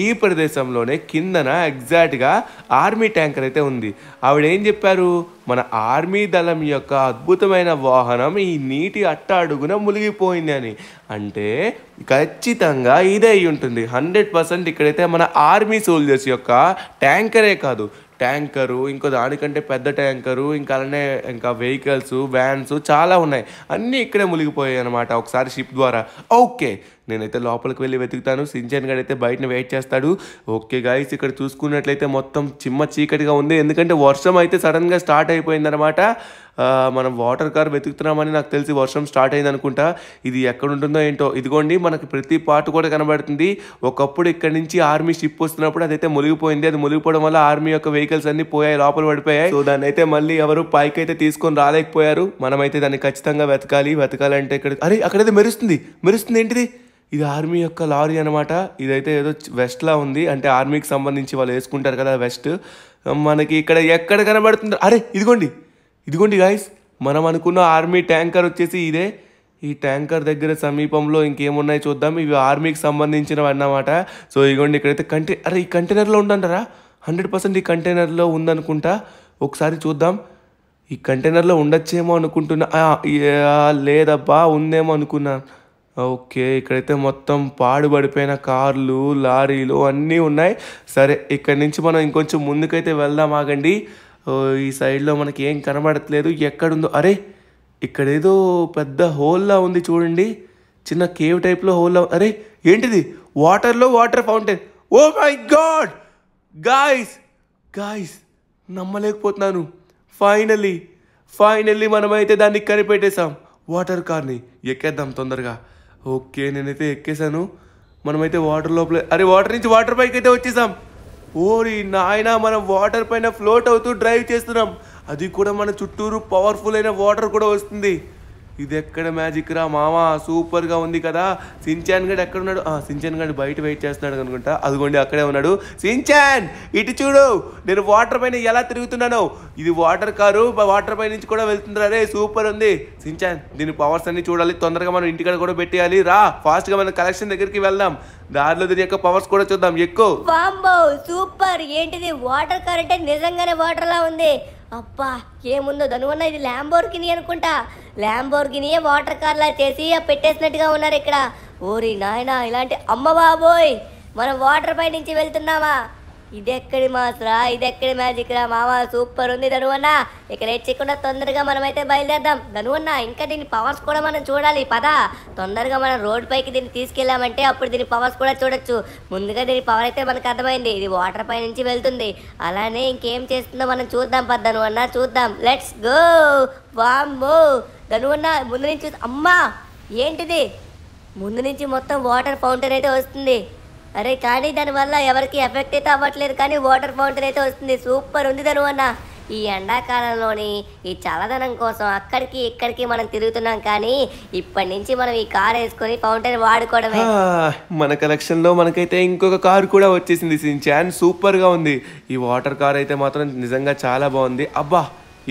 ఈ ప్రదేశంలోనే కిందన ఎగ్జాక్ట్గా ఆర్మీ ట్యాంకర్ అయితే ఉంది. ఆవిడ ఏం చెప్పారు, మన ఆర్మీ దళం యొక్క అద్భుతమైన వాహనం ఈ నీటి అట్ట అడుగున మునిగిపోయింది అని. అంటే ఖచ్చితంగా ఇదే అయి ఉంటుంది. 100% ఇక్కడైతే మన ఆర్మీ సోల్జర్స్ యొక్క ట్యాంకరే కాదు, ట్యాంకరు, ఇంకో దానికంటే పెద్ద ట్యాంకరు, ఇంకా అలానే ఇంకా వెహికల్స్, వ్యాన్స్ చాలా ఉన్నాయి. అన్నీ ఇక్కడే మునిగిపోయాయి అనమాట ఒకసారి షిప్ ద్వారా. ఓకే, నేనైతే లోపలికి వెళ్ళి వెతుకుతాను. సించాన్ గడ్ అయితే బయటని వెయిట్ చేస్తాడు. ఓకే గైస్, ఇక్కడ చూసుకున్నట్లయితే మొత్తం చిమ్మ చీకటిగా ఉంది. ఎందుకంటే వర్షం అయితే సడన్గా స్టార్ట్ అయిపోయిందనమాట. మనం వాటర్ కార్ వెతుకుతున్నామని నాకు తెలిసి వర్షం స్టార్ట్ అయింది అనుకుంటా. ఇది ఎక్కడ ఉంటుందో ఏంటో. ఇదిగోండి, మనకి ప్రతి పార్ట్ కూడా కనబడుతుంది. ఒకప్పుడు ఇక్కడ నుంచి ఆర్మీ షిప్ వస్తున్నప్పుడు అదైతే మునిగిపోయింది. అది మునిగిపోవడం వల్ల ఆర్మీ యొక్క వెహికల్స్ అన్ని పోయాయి, లోపల పడిపోయాయి. సో దాన్ని అయితే మళ్ళీ ఎవరు పైకి అయితే తీసుకొని రాలేకపోయారు. మనమైతే దాన్ని ఖచ్చితంగా వెతకాలంటే ఇక్కడ అక్కడైతే మెరుస్తుంది. ఏంటిది? ఇది ఆర్మీ యొక్క లారీ అనమాట. ఇదైతే ఏదో వెస్ట్లా ఉంది, అంటే ఆర్మీకి సంబంధించి వాళ్ళు వేసుకుంటారు కదా వెస్ట్. మనకి ఇక్కడ ఎక్కడ కనబడుతుంది? ఇదిగోండి గాయస్, మనం అనుకున్న ఆర్మీ ట్యాంకర్ వచ్చేసి ఇదే. ఈ ట్యాంకర్ దగ్గర సమీపంలో ఇంకేమున్నాయి చూద్దాం. ఇవి ఆర్మీకి సంబంధించినవి అన్నమాట. సో ఇదిగోండి, ఇక్కడైతే ఈ కంటైనర్లో ఉందంటారా? 100% ఈ కంటైనర్లో ఉందనుకుంటా. ఒకసారి చూద్దాం. ఈ కంటైనర్లో ఉండొచ్చేమో అనుకుంటున్నా. లేదబ్బా, ఉందేమో అనుకున్నా. ఓకే, ఇక్కడైతే మొత్తం పాడుబడిపోయిన కార్లు, లారీలు అన్నీ ఉన్నాయి. సరే, ఇక్కడి నుంచి మనం ఇంకొంచెం ముందుకైతే వెళ్దాం. ఆగండి, ఈ సైడ్లో మనకి ఏం కనబడట్లేదు. ఎక్కడుందో? ఇక్కడ ఏదో పెద్ద హోల్లా ఉంది చూడండి, చిన్న కేవ్ టైప్లో హోల్లా. ఏంటిది? Water fountain. Oh my god guys, నమ్మలేకపోతున్నాను. ఫైనల్లీ మనమైతే దాన్ని కనిపెట్టేశాం. వాటర్ కార్ని ఎక్కేద్దాం తొందరగా. ఓకే, నేనైతే ఎక్కేసాను. మనమైతే వాటర్ లోపల వాటర్ నుంచి వాటర్ పైకి అయితే వచ్చేసాం. ఓరి నాయనా, మనం వాటర్ పైన ఫ్లోట్ అవుతూ డ్రైవ్ చేస్తున్నాం. అది కూడా మన చుట్టూరు పవర్ఫుల్ అయిన వాటర్ కూడా వస్తుంది. ఇది ఎక్కడ మ్యాజిక్ రా మామా, సూపర్గా ఉంది కదా. సించాన్ గడ్ ఎక్కడ ఉన్నాడు? సించాన్ గడ్ బయట వెయిట్ చేస్తున్నాడు అనుకుంటా. అదిగోండి, అక్కడే ఉన్నాడు. సించాన్, ఇటు చూడు, నేను వాటర్ పైన ఎలా తిరుగుతున్నాను. ఇది వాటర్ కారు, వాటర్ పై నుంచి కూడా వెళ్తుందిరా. రే సూపర్ ఉంది. సించాన్, దీని పవర్స్ అన్ని చూడాలి. తొందరగా మనం ఇంటికాడ కూడా పెట్టేయాలి. రా ఫాస్ట్గా మనం కలెక్షన్ దగ్గరికి వెళ్దాం. దారిలో దీని యొక్క పవర్స్ కూడా చూద్దాం. ఎక్కువ వాంబో సూపర్. ఏంటిది? వాటర్ కార్ అంటే నిజంగానే వాటర్ లా ఉంది. అబ్బా, ఏముందో ధనువన్న, ఇది ల్యాంబోర్గిని అనుకుంటా. ల్యాంబోర్గినియే వాటర్ కార్ లా చేసి పెట్టేసినట్టుగా ఉన్నారు ఇక్కడ. ఓరి నాయనా, ఇలాంటి అమ్మ బాబోయ్, మనం వాటర్ పై నుంచి వెళ్తున్నామా? ఇదెక్కడి మాస్రా, ఇదెక్కడి మ్యాజిక్ రా మావా, సూపర్ ఉంది ధనువన్న. ఇక లేట్ చేయకుండా తొందరగా మనమైతే బయలుదేరదాం. ధనువన్న, ఇంకా దీని పవర్స్ కూడా మనం చూడాలి. పదా, తొందరగా మనం రోడ్ పైకి దీన్ని తీసుకెళ్ళామంటే అప్పుడు దీని పవర్స్ కూడా చూడొచ్చు. ముందుగా దీని పవర్ అయితే మనకు అర్థమైంది, ఇది వాటర్ పై నుంచి వెళ్తుంది. అలానే ఇంకేం చేస్తుందో మనం చూద్దాం. పద ధనువన్న, చూద్దాం. Let's go. వామ్మో ధనువన్న, ముందు నుంచి అమ్మా, ఏంటిది? ముందు నుంచి మొత్తం వాటర్ ఫౌంటైన్ అయితే వస్తుంది. అరే కానీ దానివల్ల ఎవరికి ఎఫెక్ట్ అయితే అవ్వట్లేదు, కానీ వాటర్ ఫౌంటైన్ అయితే వస్తుంది. సూపర్ ఉంది ధను అన్న. ఈ ఎండాకాలంలోని ఈ చల్లదనం కోసం అక్కడికి ఇక్కడికి మనం తిరుగుతున్నాం, కానీ ఇప్పటి నుంచి మనం ఈ కార్ వేసుకొని ఫౌంటైన్ వాడుకోవడమే. మన కలెక్షన్లో మనకైతే ఇంకొక కారు కూడా వచ్చేసింది సించాన్. సూపర్గా ఉంది. ఈ వాటర్ కార్ అయితే మాత్రం నిజంగా చాలా బాగుంది. అబ్బా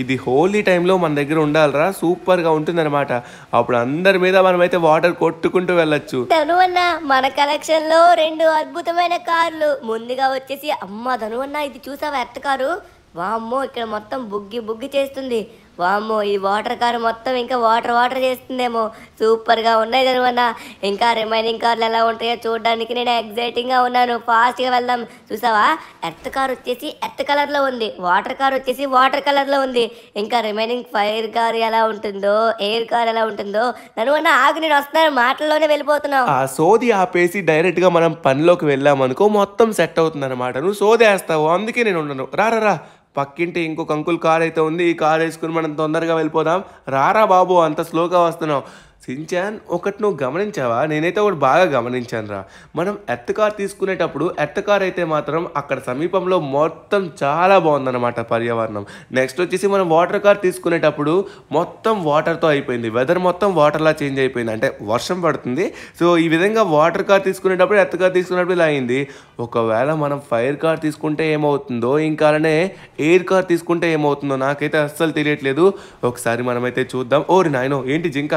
ఇది హోలీ టైంలో మన దగ్గర ఉండాలిరా, సూపర్గా ఉంటుంది అనమాట. అప్పుడు అందరి మీద మనమైతే వాటర్ కొట్టుకుంటూ వెళ్ళొచ్చు. ధను అన్న మన కలెక్షన్ లో 2 అద్భుతమైన కార్లు. ముందుగా వచ్చేసి అమ్మ ధను అన్న, ఇది చూసావా ఎర్త్ కారు? వామ్మో ఇక్కడ మొత్తం బుగ్గి బుగ్గి చేస్తుంది. వామ్మో ఈ వాటర్ కారు మొత్తం ఇంకా వాటర్ చేస్తుందేమో. సూపర్గా ఉన్నాయి ధను అన్న. ఇంకా రిమైనింగ్ కార్లు ఎలా ఉంటాయో చూడడానికి నేను ఎగ్జైటింగ్గా ఉన్నాను. ఫాస్ట్గా వెళ్దాం. చూసావా ఎర్త్ కార్ వచ్చేసి ఎర్త్ కలర్లో ఉంది, వాటర్ కార్ వచ్చేసి వాటర్ కలర్లో ఉంది. ఇంకా రిమైనింగ్ ఫైర్ కార్ ఎలా ఉంటుందో, ఎయిర్ కార్ ఎలా ఉంటుందో. ధను అన్న ఆగు, నేను వస్తున్నాను, మాటల్లోనే వెళ్ళిపోతున్నావు. ఆ సోది ఆపేసి డైరెక్ట్గా మనం పనిలోకి వెళ్ళామనుకో మొత్తం సెట్ అవుతుంది అనమాట. నువ్వు సోదేస్తావు, అందుకే నేను ఉండను. రా పక్కింటి ఇంకొక అంకుల్ కార్ అయితే ఉంది. ఈ కార్ వేసుకుని మనం తొందరగా వెళ్ళిపోదాం. రారా బాబు, అంత స్లోగా వస్తున్నావు. సించాన్ ఒకటి నువ్వు గమనించావా? నేనైతే ఒకటి బాగా గమనించాను రా. మనం ఎర్త్ కార్ తీసుకునేటప్పుడు ఎర్త్ కార్ అయితే మాత్రం అక్కడ సమీపంలో మొత్తం చాలా బాగుందన్నమాట పర్యావరణం. నెక్స్ట్ వచ్చేసి మనం వాటర్ కార్ తీసుకునేటప్పుడు మొత్తం వాటర్తో అయిపోయింది. వెదర్ మొత్తం వాటర్లా చేంజ్ అయిపోయింది, అంటే వర్షం పడుతుంది. సో ఈ విధంగా వాటర్ కార్ తీసుకునేటప్పుడు ఎర్త్ కార్ తీసుకునేటప్పుడు ఇలా అయింది. ఒకవేళ మనం ఫైర్ కార్ తీసుకుంటే ఏమవుతుందో, ఇంకా అలానే ఎయిర్ కార్ తీసుకుంటే ఏమవుతుందో నాకైతే అస్సలు తెలియట్లేదు. ఒకసారి మనమైతే చూద్దాం. ఓరి నాయనో, ఏంటి జింక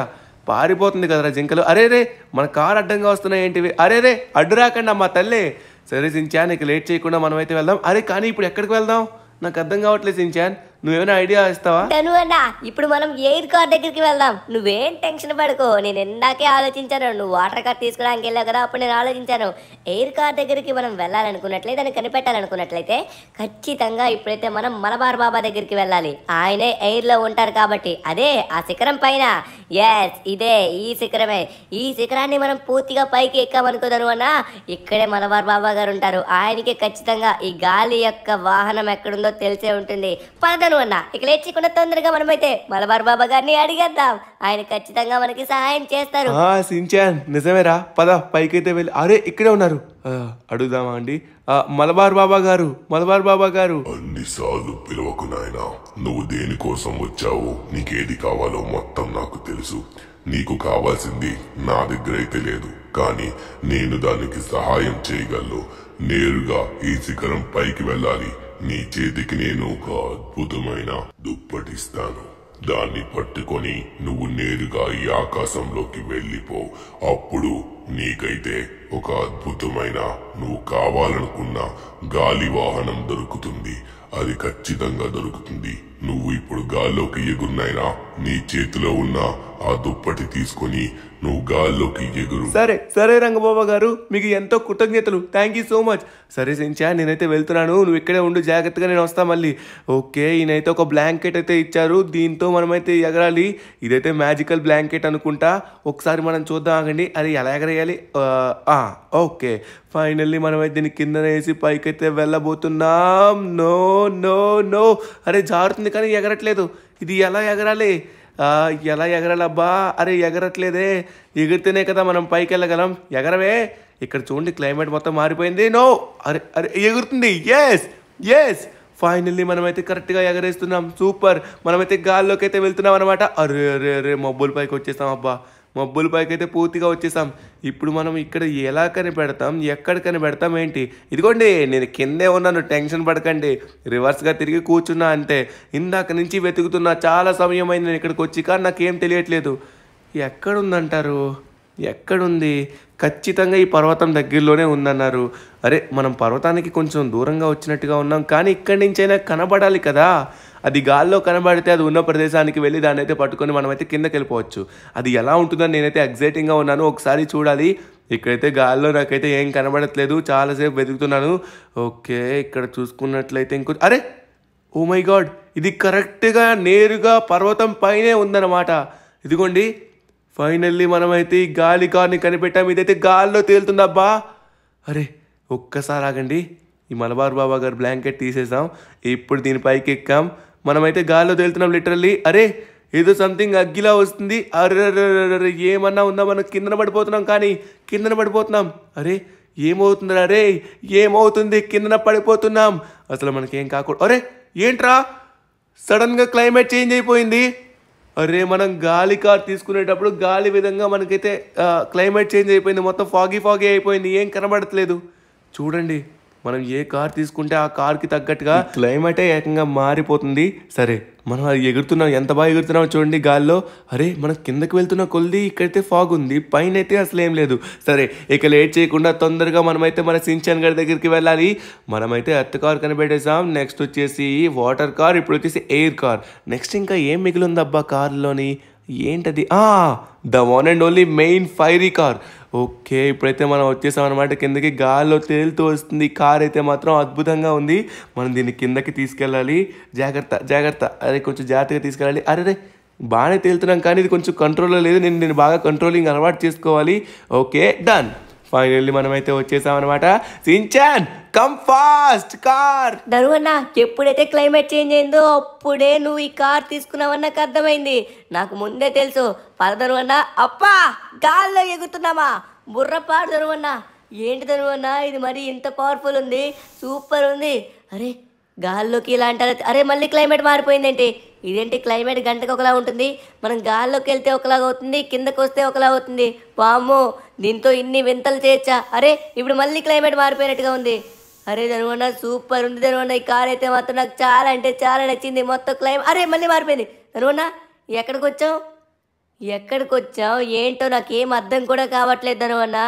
పారిపోతుంది కదరా జింకలు. అరే రే మన కార్ అడ్డంగా వస్తున్నాయి ఏంటివి? అరే రే అడ్డు రాకండి అమ్మా తల్లే. సరే సించాన్ ఇక లేట్ చేయకుండా మనమైతే వెళ్దాం. అరే కానీ ఇప్పుడు ఎక్కడికి వెళ్దాం నాకు అర్థం కావట్లేదు సించాన్, నువ్వేమైనా ఐడియా ఇస్తావా? ధను అన్న ఇప్పుడు మనం ఎయిర్ కార్ దగ్గరికి వెళ్దాం. నువ్వేం టెన్షన్ పడుకో, నేను ఇందాకే ఆలోచించాను. నువ్వు వాటర్ కార్ తీసుకోవడానికి వెళ్ళావు కదా, అప్పుడు నేను ఆలోచించాను. ఎయిర్ కార్ దగ్గరికి మనం వెళ్ళాలనుకున్నట్లయితే, దాన్ని కనిపెట్టాలనుకున్నట్లయితే ఖచ్చితంగా ఇప్పుడైతే మనం మలబార్ బాబా దగ్గరికి వెళ్ళాలి. ఆయనే ఎయిర్లో ఉంటారు కాబట్టి, అదే ఆ శిఖరం పైన. ఎస్ ఇదే ఈ శిఖరమే. ఈ శిఖరాన్ని మనం పూర్తిగా పైకి ఎక్కామనుకోదను అన్న, ఇక్కడే మలబార్ బాబా గారు ఉంటారు. ఆయనకి ఖచ్చితంగా ఈ గాలి యొక్క వాహనం ఎక్కడుందో తెలిసే ఉంటుంది. పదను అన్న ఇక లేచకుండా తొందరగా మనమైతే మలబార్ బాబా గారిని అడిగేద్దాం. ఆయన ఖచ్చితంగా మనకి సహాయం చేస్తారు. సించాన్ నిజమేరా, పద పైకైతే వెళ్ళి. అరే ఇక్కడే ఉన్నారు, అడుగుదామా అండి? మలబార్ బాబా గారు. అన్నిసార్లు పిలవకు నాయనా. నువ్వు దేనికోసం వచ్చావో, నీకేది కావాలో మొత్తం నాకు తెలుసు. నీకు కావాల్సింది నా దగ్గర అయితే లేదు, కానీ నేను దానికి సహాయం చేయగలను. నేరుగా ఈ శిఖరం పైకి వెళ్ళాలి. నీ చేతికి నేను ఒక అద్భుతమైన దుప్పటిస్తాను. దాన్ని పట్టుకొని నువ్వు నేరుగా ఈ ఆకాశంలోకి వెళ్ళిపో. అప్పుడు నీకైతే ఒక అద్భుతమైన నువ్వు కావాలనుకున్న గాలి వాహనం దొరుకుతుంది. అది ఖచ్చితంగా దొరుకుతుంది. నువ్వు ఇప్పుడు గాల్లోకి ఎగురునైనా నీ చేతిలో ఉన్న ఆ దుప్పటి తీసుకొని నువ్వు గాల్లోకి ఎగురు. సరే రంగబాబా గారు, మీకు ఎంతో కృతజ్ఞతలు. Thank you so much. సరే సించా నేనైతే వెళ్తున్నాను, నువ్వు ఇక్కడే ఉండు, జాగ్రత్తగా నేను వస్తా మళ్ళీ. ఓకే ఈయనైతే ఒక బ్లాంకెట్ అయితే ఇచ్చారు, దీంతో మనమైతే ఎగరాలి. ఇదైతే మ్యాజికల్ బ్లాంకెట్ అనుకుంటా. ఒకసారి మనం చూద్దాం ఆగండి. అది ఎలా ఎగరేయాలి? ఓకే ఫైనల్లీ మనమైతే దీన్ని కింద వేసి పైకైతే వెళ్ళబోతున్నాం. నో అరే జారుతుంది కానీ ఎగరట్లేదు. ఇది ఎలా ఎగరాలి? ఎలా ఎగరాలబ్బా? అరే ఎగరట్లేదే. ఎగిరితేనే కదా మనం పైకి వెళ్ళగలం. ఎగరవే. ఇక్కడ చూడండి క్లైమేట్ మొత్తం మారిపోయింది. నో అరే ఎగురుతుంది. ఎస్ ఫైనల్లీ మనమైతే కరెక్ట్గా ఎగరేస్తున్నాం. సూపర్. మనమైతే గాల్లోకి అయితే వెళ్తున్నాం అనమాట. అరే మబ్బుల పైకి వచ్చేసాం. అబ్బా మబ్బుల పైకి అయితే పూర్తిగా వచ్చేసాం. ఇప్పుడు మనం ఇక్కడ ఎలా కనిపెడతాం, ఎక్కడ కనిపెడతాం ఏంటి? ఇదిగోండి నేను కిందే ఉన్నాను, టెన్షన్ పడకండి. రివర్స్గా తిరిగి కూర్చున్నా అంతే. ఇందాక నుంచి వెతుకుతున్నా, చాలా సమయం అయింది నేను ఇక్కడికి వచ్చి, కానీ నాకేం తెలియట్లేదు. ఎక్కడుందంటారు? ఎక్కడుంది? ఖచ్చితంగా ఈ పర్వతం దగ్గరలోనే ఉందన్నారు. అరే మనం పర్వతానికి కొంచెం దూరంగా వచ్చినట్టుగా ఉన్నాం, కానీ ఇక్కడి నుంచైనా కనబడాలి కదా. అది గాల్లో కనబడితే అది ఉన్న ప్రదేశానికి వెళ్ళి దాన్ని అయితే పట్టుకొని మనమైతే కిందకి వెళ్ళిపోవచ్చు. అది ఎలా ఉంటుందని నేనైతే ఎగ్జైటింగ్గా ఉన్నాను. ఒకసారి చూడాలి. ఇక్కడైతే గాల్లో నాకైతే ఏం కనబడట్లేదు, చాలాసేపు వెతుకుతున్నాను. ఓకే ఇక్కడ చూసుకున్నట్లయితే అరే ఓ మై గాడ్, ఇది కరెక్ట్గా నేరుగా పర్వతం పైనే ఉందన్నమాట. ఇదిగోండి ఫైనల్లీ మనమైతే ఈ గాలి కార్ని కనిపెట్టాం. ఇదైతే గాల్లో తేలుతుందబ్బా. అరే ఒక్కసారి ఆగండి. ఈ మలబార్ బాబా గారు బ్లాంకెట్ తీసేసాం. ఇప్పుడు దీనిపైకి ఎక్కాం. మనమైతే గాల్లో తేలుతున్నాం లిటరల్లీ. అరే ఏదో సంథింగ్ అగ్గిలా వస్తుంది. అరే ఏమన్నా ఉందా? మనం కిందన పడిపోతున్నాం. అరే ఏమవుతుందిరా రే, ఏమవుతుంది? కిందన పడిపోతున్నాం. అసలు మనకేం కాకూడదు. అరే ఏంట్రా సడన్గా క్లైమేట్ చేంజ్ అయిపోయింది. అరే మనం గాలి కార్ తీసుకునేటప్పుడు గాలి విధంగా మనకైతే క్లైమేట్ చేంజ్ అయిపోయింది. మొత్తం ఫాగీ అయిపోయింది, ఏం కనబడట్లేదు. చూడండి, మనం ఏ కార్ తీసుకుంటే ఆ కార్కి తగ్గట్టుగా క్లైమేటే ఏకంగా మారిపోతుంది. సరే మనం అది ఎగురుతున్నాం, ఎంత బాగా ఎగురుతున్నామో చూడండి గాల్లో. అరే మనం కిందకి వెళ్తున్న కొద్ది ఇక్కడైతే ఫాగ్ ఉంది, పైన అయితే అసలు ఏం లేదు. సరే ఇక లేట్ చేయకుండా తొందరగా మనమైతే మన సించాన్ గారి దగ్గరికి వెళ్ళాలి. మనమైతే ఎర్త్ కార్ కనిపెట్టేసాం. నెక్స్ట్ వచ్చేసి వాటర్ కార్, ఇప్పుడు వచ్చేసి ఎయిర్ కార్. నెక్స్ట్ ఇంకా ఏం మిగిలిందబ్బా కార్లోని? ఏంటది? The one and only main fiery car. Okay, ఇప్పుడైతే మనం వచ్చేసాం అనమాట కిందకి. గాల్లో తేలుతూ వస్తుంది కార్ అయితే మాత్రం అద్భుతంగా ఉంది. మనం దీన్ని కిందకి తీసుకెళ్ళాలి. జాగ్రత్త అదే కొంచెం జాగ్రత్తగా తీసుకెళ్ళాలి. అరే బాగానే తేలుతున్నాం కానీ ఇది కొంచెం కంట్రోల్లో లేదు. నేను బాగా కంట్రోలింగ్ అలవాటు చేసుకోవాలి. Okay done. ఫైనల్లీ మనమైతే వచ్చేసామన్నమాట. Shinchan come fast car. ధనువన్న ఎప్పుడైతే క్లైమేట్ చేంజ్ అయిందో అప్పుడే నువ్వు ఈ కార్ తీసుకున్నావని నాకు అర్థమైంది. నాకు ముందే తెలుసు. పద ధనువన్న. అప్పా గాల్లో ఎగురుతున్నామా? బుర్రపాడు ధనువన్న. ఏంటి ధనువన్న ఇది మరి ఇంత పవర్ఫుల్ ఉంది, సూపర్ ఉంది. అరే గాల్లోకి ఇలా అంటారు. అరే మళ్ళీ క్లైమేట్ మారిపోయిందేంటి? ఇదేంటి క్లైమేట్ గంటకు ఒకలా ఉంటుంది, మనం గాల్లోకి వెళ్తే ఒకలాగా అవుతుంది, కిందకు వస్తే ఒకలా అవుతుంది. వామ్మో దీంతో ఇన్ని వింతలు చేయొచ్చా? అరే ఇప్పుడు మళ్ళీ క్లైమేట్ మారిపోయినట్టుగా ఉంది. అరే ధనువన్న సూపర్ ఉంది ధనువన్న. ఈ కార్ అయితే మాత్రం నాకు చాలా అంటే చాలా నచ్చింది. మొత్తం అరే మళ్ళీ మారిపోయింది. ధనువన్న ఎక్కడికి వచ్చావు ఏంటో నాకేం అర్థం కూడా కావట్లేదు ధనువన్న.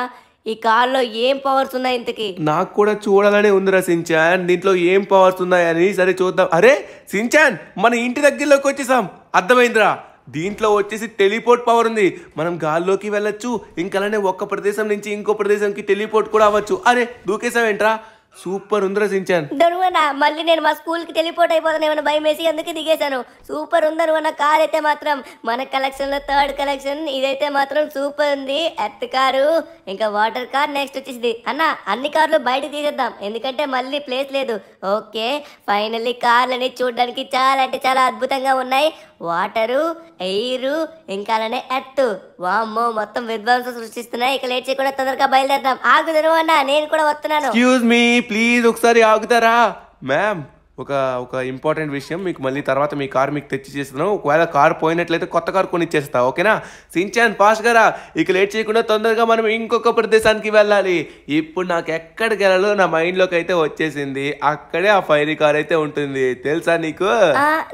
ఈ కార్లో ఏం పవర్స్ ఉన్నాయి ఇంతకి? నాకు కూడా చూడాలనే ఉందిరా సించాన్, దీంట్లో ఏం పవర్స్ ఉన్నాయని. సరే చూద్దాం. అరే సించాన్ మన ఇంటి దగ్గరలోకి వచ్చేసాం. అర్థమైందిరా, దీంట్లో వచ్చేసి టెలిపోర్ట్ పవర్ ఉంది. మనం గాల్లోకి వెళ్ళొచ్చు, ఇంకా అలానే ఒక్క ప్రదేశం నుంచి ఇంకో ప్రదేశంకి టెలిపోర్ట్ కూడా అవ్వచ్చు. అరే దూకేసావేంట్రా, సూపర్ ఉందిరా సించాన్. ధనువన్న మళ్ళీ నేను మా స్కూల్కి టెలిపోర్ట్ అయిపోతాను ఏమన్నా భయం వేసి అందుకే దిగేశాను. సూపర్ ఉంది ధనువన్న. కార్ అయితే మాత్రం మన కలెక్షన్లో థర్డ్ కలెక్షన్ ఇదైతే మాత్రం సూపర్ ఉంది. ఎర్త్ కారు, ఇంకా వాటర్ కార్, నెక్స్ట్ వచ్చేసి అన్న అన్ని కార్లు బయటకు తీసేద్దాం ఎందుకంటే మళ్ళీ ప్లేస్ లేదు. ఓకే ఫైనల్లీ కార్లని చూడడానికి చాలా అంటే చాలా అద్భుతంగా ఉన్నాయి. వాటరు, ఎయిర్, ఇంకా అలానే ఎర్త్. వామ్మో మొత్తం విధ్వంసం సృష్టిస్తున్నాయి. ఇక లేట్ చేయకుండా తొందరగా బయలుదేరదాం. ఆగు ధనువన్న నేను కూడా వస్తున్నాను. ఎక్స్క్యూజ్ మీ ప్లీజ్ ఒకసారి ఆగుతారా? మ్యామ్ ఒక ఇంపార్టెంట్ విషయం మీకు మళ్ళీ తర్వాత మీ కార్ మీకు తెచ్చి చేస్తున్నాను. ఒకవేళ కార్ పోయినట్లయితే కొత్త కార్ కొనిచ్చేస్తా, ఓకేనా? సించాన్ ఫాస్ట్ గారా, ఇక లేట్ చేయకుండా తొందరగా మనం ఇంకొక ప్రదేశానికి వెళ్ళాలి. ఇప్పుడు నాకు ఎక్కడికి వెళ్ళాలో నా మైండ్లోకి అయితే వచ్చేసింది. అక్కడే ఆ ఫైరీ కార్ అయితే ఉంటుంది, తెలుసా నీకు?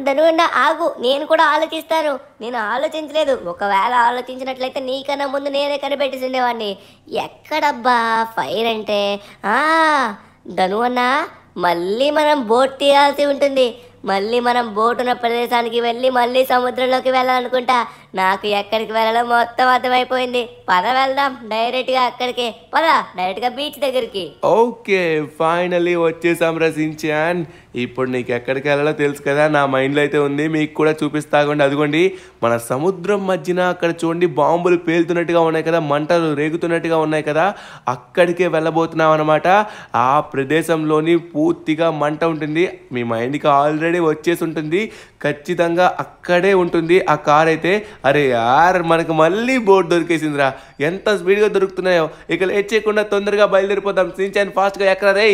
ధనువన్న ఆగు, నేను కూడా ఆలోచిస్తాను. నేను ఆలోచించలేదు. ఒకవేళ ఆలోచించినట్లయితే నీకన్నా ముందు నేనే కనిపెట్టేసి ఉండేవాడిని. ఎక్కడబ్బా ఫైర్ అంటే? ధనువన్న మళ్ళీ మనం బోట్ తీయాల్సి ఉంటుంది. మళ్ళీ మనం బోట్ ఉన్న ప్రదేశానికి వెళ్ళి మళ్ళీ సముద్రంలోకి వెళ్ళాలనుకుంటా. నాకు ఎక్కడికి వెళ్ళాలో మొత్తం అర్థమైపోయింది. పద వెళ్దాం డైరెక్ట్గా అక్కడికే. డైరెక్ట్గా బీచ్ దగ్గరికి. ఓకే ఫైనల్లీ వచ్చేసాం రా సించాన్. ఇప్పుడు నీకు ఎక్కడికి వెళ్ళాలో తెలుసు కదా, నా మైండ్లో అయితే ఉంది, మీకు కూడా చూపిస్తాగండి. అదిగోండి మన సముద్రం మధ్యన అక్కడ చూడండి బాంబులు పేలుతున్నట్టుగా ఉన్నాయి కదా, మంటలు రేగుతున్నట్టుగా ఉన్నాయి కదా, అక్కడికే వెళ్ళబోతున్నాం అనమాట. ఆ ప్రదేశంలోని పూర్తిగా మంట ఉంటుంది. మీ మైండ్కి ఆల్రెడీ వచ్చేసి ఉంటుంది, ఖచ్చితంగా అక్కడే ఉంటుంది ఆ కార్ అయితే. అరే యార్ మనకు మళ్ళీ బోట్ దొరికేసిందిరా, ఎంత స్పీడ్గా దొరుకుతున్నాయో. ఇక లేట్ చేయకుండా తొందరగా బయలుదేరిపోతాం. సించాన్ ఫాస్ట్గా ఎక్కరా రే,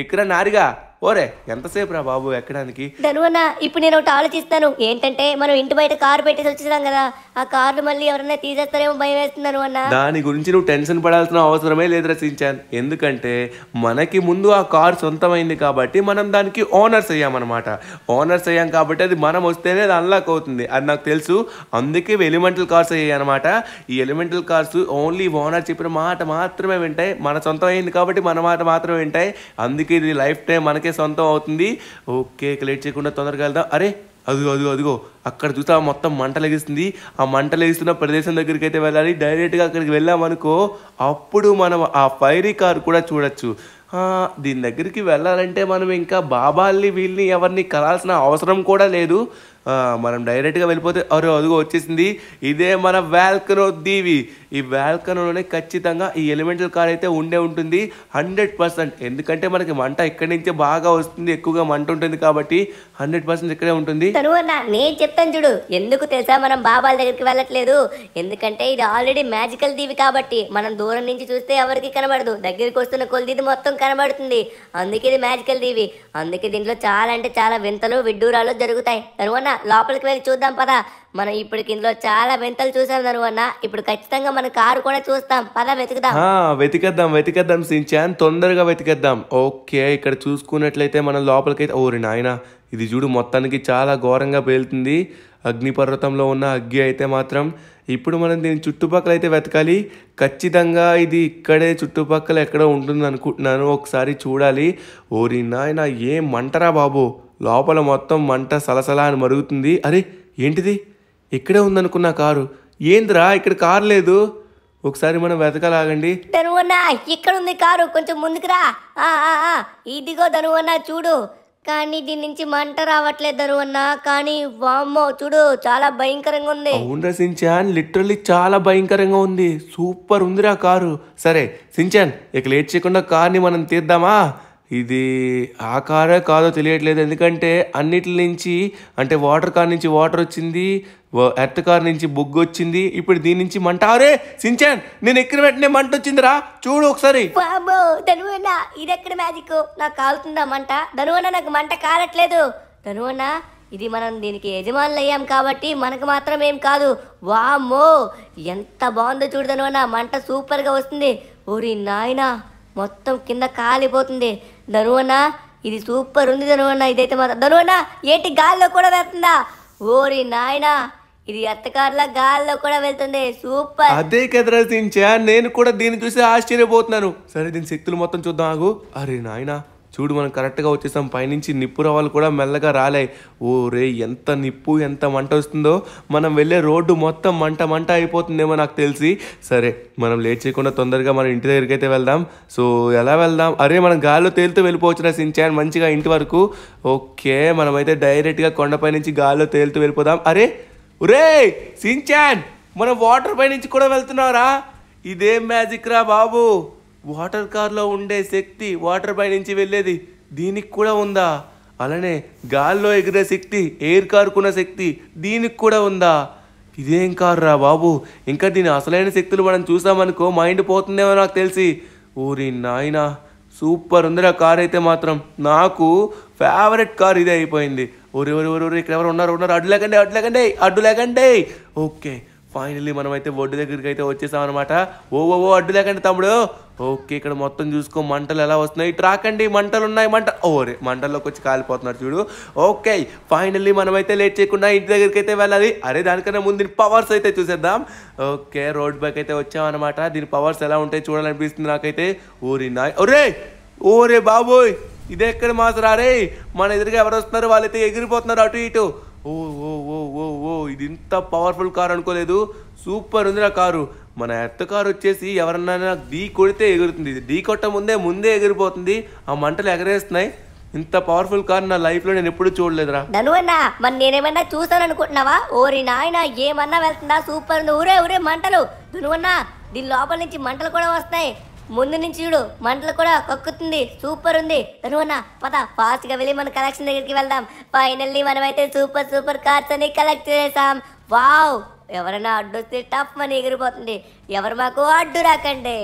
ఎక్కురా నారిగా. ఓరే ఎంతసేపు రా బాబు ఎక్కడానికి? ధనువన్న ఇప్పుడు నేను ఒకటి ఆలోచిస్తాను. ఏంటంటే మనం ఇంటి బయట కారు పెట్టేసి వచ్చేసాం కదా, ఆ కార్లు మళ్ళీ ఎవరైనా తీసేస్తారేమో భయం వేస్తున్నారు అన్న. దాని గురించి నువ్వు టెన్షన్ పడాల్సిన అవసరమే లేదు సించాన్. ఎందుకంటే మనకి ముందు ఆ కార్ సొంతమైంది కాబట్టి మనం దానికి ఓనర్స్ అయ్యామన్నమాట. ఓనర్స్ అయ్యాం కాబట్టి అది మనం వస్తేనే అది అన్లాక్ అవుతుంది, అది నాకు తెలుసు. అందుకే ఎలిమెంటల్ కార్స్ అయ్యాయి అనమాట. ఈ ఎలిమెంటల్ కార్స్ ఓన్లీ ఓనర్ చెప్పిన మాట మాత్రమే వింటాయి. మన సొంతం అయింది కాబట్టి మన మాట మాత్రమే వింటాయి. అందుకే ఇది లైఫ్ టైం మనకే సొంతం అవుతుంది. ఓకే లేట్ చేయకుండా తొందరగా వెళ్దాం. అరే అదిగో అక్కడ చూస్తే మొత్తం మంటలెగిస్తుంది. ఆ మంటలెగిస్తున్న ప్రదేశం దగ్గరికి అయితే వెళ్ళాలి. డైరెక్ట్గా అక్కడికి వెళ్ళామనుకో అప్పుడు మనం ఆ ఫైరీ కార్ కూడా చూడొచ్చు. దీని దగ్గరికి వెళ్ళాలంటే మనం ఇంకా బాబాల్ని వీళ్ళని ఎవరిని కలాల్సిన అవసరం కూడా లేదు. మనం డైరెక్ట్గా వెళ్ళిపోతే అదిగో వచ్చేసింది. ఇదే మన వాల్కనో దీవి. ఈ వాల్కనోలోనే ఖచ్చితంగా ఈ ఎలిమెంటల్ కార్ అయితే ఉంటుంది 100%. ఎందుకంటే మనకి మంట ఇక్కడి నుంచే బాగా వస్తుంది, ఎక్కువగా మంట ఉంటుంది కాబట్టి 100% ఇక్కడే ఉంటుంది. నేను చెప్తాను చూడు, ఎందుకు తెలుసా మనం బాబాల దగ్గరికి వెళ్ళట్లేదు? ఎందుకంటే ఇది ఆల్రెడీ మ్యాజికల్ దీవి కాబట్టి మనం దూరం నుంచి చూస్తే ఎవరికి కనబడదు, దగ్గరికి వస్తున్న కొద్ది ఇది మొత్తం కనబడుతుంది. అందుకే ఇది మ్యాజికల్ దీవి. అందుకే దీంట్లో చాలా అంటే చాలా వింతలు విడ్డూరాలు జరుగుతాయి. తనువన్న లోపలికి వెళ్ళి చూద్దాం పదా. మనం ఇప్పటికి ఇందులో చాలా వింతలు చూసాం తనువన్న. ఇప్పుడు ఖచ్చితంగా మన కారు కూడా చూస్తాం పదా, వెతికేద్దాం సించాన్, తొందరగా వెతికేద్దాం. ఓకే, ఇక్కడ చూసుకున్నట్లయితే మనం లోపలికైతే ఓరి నాయన ఇది చూడు మొత్తానికి చాలా ఘోరంగా పేలుతుంది. అగ్నిపర్వతంలో ఉన్న అగ్గి అయితే మాత్రం ఇప్పుడు మనం దీని చుట్టుపక్కల అయితే వెతకాలి. ఖచ్చితంగా ఇది ఇక్కడే చుట్టుపక్కల ఎక్కడో ఉంటుంది అనుకుంటున్నాను. ఒకసారి చూడాలి. ఓరి నాయన ఏం మంటరా బాబు, లోపల మొత్తం మంట సలసలా అని మరుగుతుంది. అరే ఏంటిది, ఇక్కడే ఉందనుకున్న కారు. ఏందిరా ఇక్కడ కారు లేదు? ఒకసారి మనం వెతకలాగండి. ధనువన్నా ఇక్కడ ఉంది కారు, కొంచెం ముందుకు రా. ఇదిగో ధనువన్నా చూడు, కానీ దీని నుంచి మంట రావట్లేదు ధనువన్నా. కానీ వామ్మో చూడు చాలా భయంకరంగా ఉంది. అవునరా సించాన్, లిటరల్లీ చాలా భయంకరంగా ఉంది. సూపర్ ఉందిరా కారు. సరే సించాన్, ఇక లేట్ చేయకుండా కార్ని మనం తీద్దామా? ఇది ఆ కారే కాదో తెలియట్లేదు, ఎందుకంటే అన్నిటి నుంచి అంటే వాటర్ కార్ నుంచి వాటర్ వచ్చింది, ఎర్త్ కార్ నుంచి బొగ్గు వచ్చింది, ఇప్పుడు దీని నుంచి మంట. అరే సించాన్, నేను ఎక్కిన వెంటనే మంట వచ్చిందిరా, చూడు ఒకసారి. ధనువన్నా ఇది ఎక్కడ మ్యాజిక్? నాకు కాలుతుందా మంట? ధనువన్నా నాకు మంట కాలట్లేదు. ధనువన్నా ఇది మనం దీనికి యజమానులు అయ్యాం కాబట్టి మనకు మాత్రం ఏం కాదు. వామ్మో ఎంత బాగుందో చూడు ధనువన్నా, మంట సూపర్గా వస్తుంది. ఓరి నాయనా మొత్తం కింద కాలిపోతుంది. ధనువన్నా ఇది సూపర్ ఉంది ధనువన్నా. ఇదైతే మాత్రం ధనువన్నా ఏంటి గాల్లో కూడా వెళ్తుందా? ఓరి నాయనా ఇది ఎత్తకారులా గాల్లో కూడా వెళ్తుంది. సూపర్. అదే కదరా సించా, నేను కూడా దీన్ని చూసి ఆశ్చర్యపోతున్నాను. సరే దీని శక్తులు మొత్తం చూద్దాం ఆగు. అరే నాయనా చూడు మనం కరెక్ట్గా వచ్చేసాం. పైనుంచి నిప్పు రవ్వలు కూడా మెల్లగా రాలే. ఓ రే ఎంత నిప్పు ఎంత మంట వస్తుందో. మనం వెళ్ళే రోడ్డు మొత్తం మంట అయిపోతుందేమో నాకు తెలిసి. సరే మనం లేట్ చేయకుండా తొందరగా మన ఇంటి దగ్గరికి అయితే వెళ్దాం. సో ఎలా వెళ్దాం? అరే మనం గాల్లో తేలుతూ వెళ్ళిపోవచ్చురా సించాన్ మంచిగా ఇంటి వరకు. ఓకే మనమైతే డైరెక్ట్గా కొండపై నుంచి గాల్లో తేలుతూ వెళ్ళిపోదాం. అరే ఒరే సించాన్, మనం వాటర్ పై నుంచి కూడా వెళ్తున్నారా? ఇదేం మ్యాజిక్ రా బాబు. వాటర్ కార్లో ఉండే శక్తి వాటర్ పై నుంచి వెళ్ళేది దీనికి కూడా ఉందా? అలానే గాల్లో ఎగిరే శక్తి ఎయిర్ కారుకున్న శక్తి దీనికి కూడా ఉందా? ఇదేం కారు రా బాబు. ఇంకా దీని అసలైన శక్తులు మనం చూసామనుకో మైండ్ పోతుందేమో నాకు తెలిసి. ఊరి నాయనా సూపర్ ఉందిరా కార్ అయితే మాత్రం. నాకు ఫేవరెట్ కార్ ఇదే అయిపోయింది. ఒరే ఇక్కడ ఎవరు ఉన్నారు? అడ్డు లేకండి. ఓకే ఫైనల్లీ మనమైతే ఒడ్డు దగ్గరికి అయితే వచ్చేసాం అనమాట. ఓ అడ్డు లేకండి తమ్ముడు. ఓకే ఇక్కడ మొత్తం చూసుకో మంటలు ఎలా వస్తున్నాయి. ట్రాకండి మంటలు ఉన్నాయి. ఓరే మంటల్లోకి వచ్చి కాలిపోతున్నారు చూడు. ఓకే ఫైనల్లీ మనమైతే లేట్ చేయకుండా ఇంటి దగ్గరికి అయితే వెళ్ళాలి. అరే దానికన్నా ముందు దీని పవర్స్ అయితే చూసేద్దాం. ఓకే రోడ్ బ్యాక్ అయితే వచ్చామన్నమాట. దీని పవర్స్ ఎలా ఉంటాయి చూడాలనిపిస్తుంది నాకైతే. ఓరే బాబోయ్ ఇదే ఎక్కడ మాసరా రే. మన ఎదురుగా ఎవరు వస్తున్నారు, వాళ్ళైతే ఎగిరిపోతున్నారు అటు ఇటు. ఓ ఇది ఇంత పవర్ఫుల్ కార్ అనుకోలేదు. సూపర్ ఉంది నా కారు. మన ఎర్త్ కారు వచ్చేసి ఎవరన్నా ఢీ కొడితే ఎగురుతుంది, ఢీ కొట్ట ముందే ఎగిరిపోతుంది. ఆ మంటలు ఎగరేస్తున్నాయి. ఇంత పవర్ఫుల్ కార్ నా లైఫ్ లో నేను ఎప్పుడు చూడలేదురా. ధనువన్నా మరి నేనేమన్నా చూసాను అనుకుంటున్నావా? ఓరి నాయన ఏమన్నా వెళ్తుందా? సూపర్ ఉంది. ఊరే మంటలు. ధనువన్నా దీని లోపల నుంచి మంటలు కూడా వస్తాయి. ముందు నుంచి చూడు మంటలు కూడా కక్కుతుంది. సూపర్ ఉంది. ధనువన్నా పద ఫాస్ట్ గా వెళ్ళి మన కలెక్షన్ దగ్గరికి వెళ్దాం. ఫైనల్లీ మనమైతే సూపర్ కార్స్ అని కలెక్ట్ చేసాం. వావ్ ఎవరైనా అడ్డొస్తే టఫ్ అని ఎగిరిపోతుంది. ఎవరు మాకు అడ్డు రాకండి,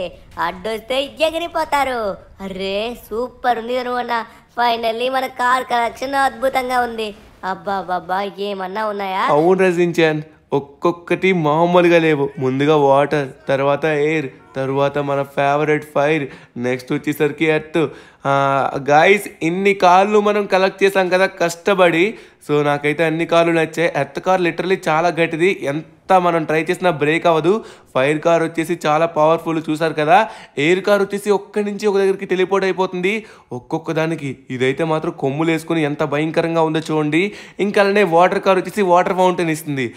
అడ్డొస్తే ఎగిరిపోతారు. అరే సూపర్ ఉంది ధనువన్నా. ఫైనల్లీ మన కార్ కలెక్షన్ అద్భుతంగా ఉంది. అబ్బా ఏమన్నా ఉన్నాయా? అవును రజించాన్, ఒక్కొక్కటి మామూలుగా లేవు. ముందుగా వాటర్, తర్వాత ఎయిర్, తర్వాత మన ఫేవరెట్ ఫైర్, నెక్స్ట్ వచ్చేసరికి ఎర్త్. గాయస్ ఇన్ని కార్లు మనం కలెక్ట్ చేసాం కదా కష్టపడి. సో నాకైతే అన్ని కార్లు నచ్చాయి. ఎర్త్ కార్ లిటరలీ చాలా గట్టిది, ఎంత మనం ట్రై చేసినా బ్రేక్ అవ్వదు. ఫైర్ కార్ వచ్చేసి చాలా పవర్ఫుల్ చూసారు కదా. ఎయిర్ కార్ వచ్చేసి ఒక్కడి నుంచి ఒక దగ్గరికి టెలిపోర్ట్ అయిపోతుంది ఒక్కొక్క దానికి. ఇదైతే మాత్రం కొమ్ములు వేసుకుని ఎంత భయంకరంగా ఉందో చూడండి. ఇంకా అలానే వాటర్ కార్ వచ్చేసి వాటర్ ఫౌంటైన్ ఇస్తుంది.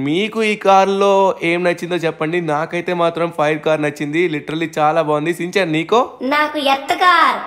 మీకు ఈ కార్లో ఏం నచ్చిందో చెప్పండి. నాకైతే మాత్రం ఫైర్ కార్ నచ్చింది. లిటరలీ చాలా బాగుంది. సించాన్ నీకో? నాకు ఎర్త్ కార్.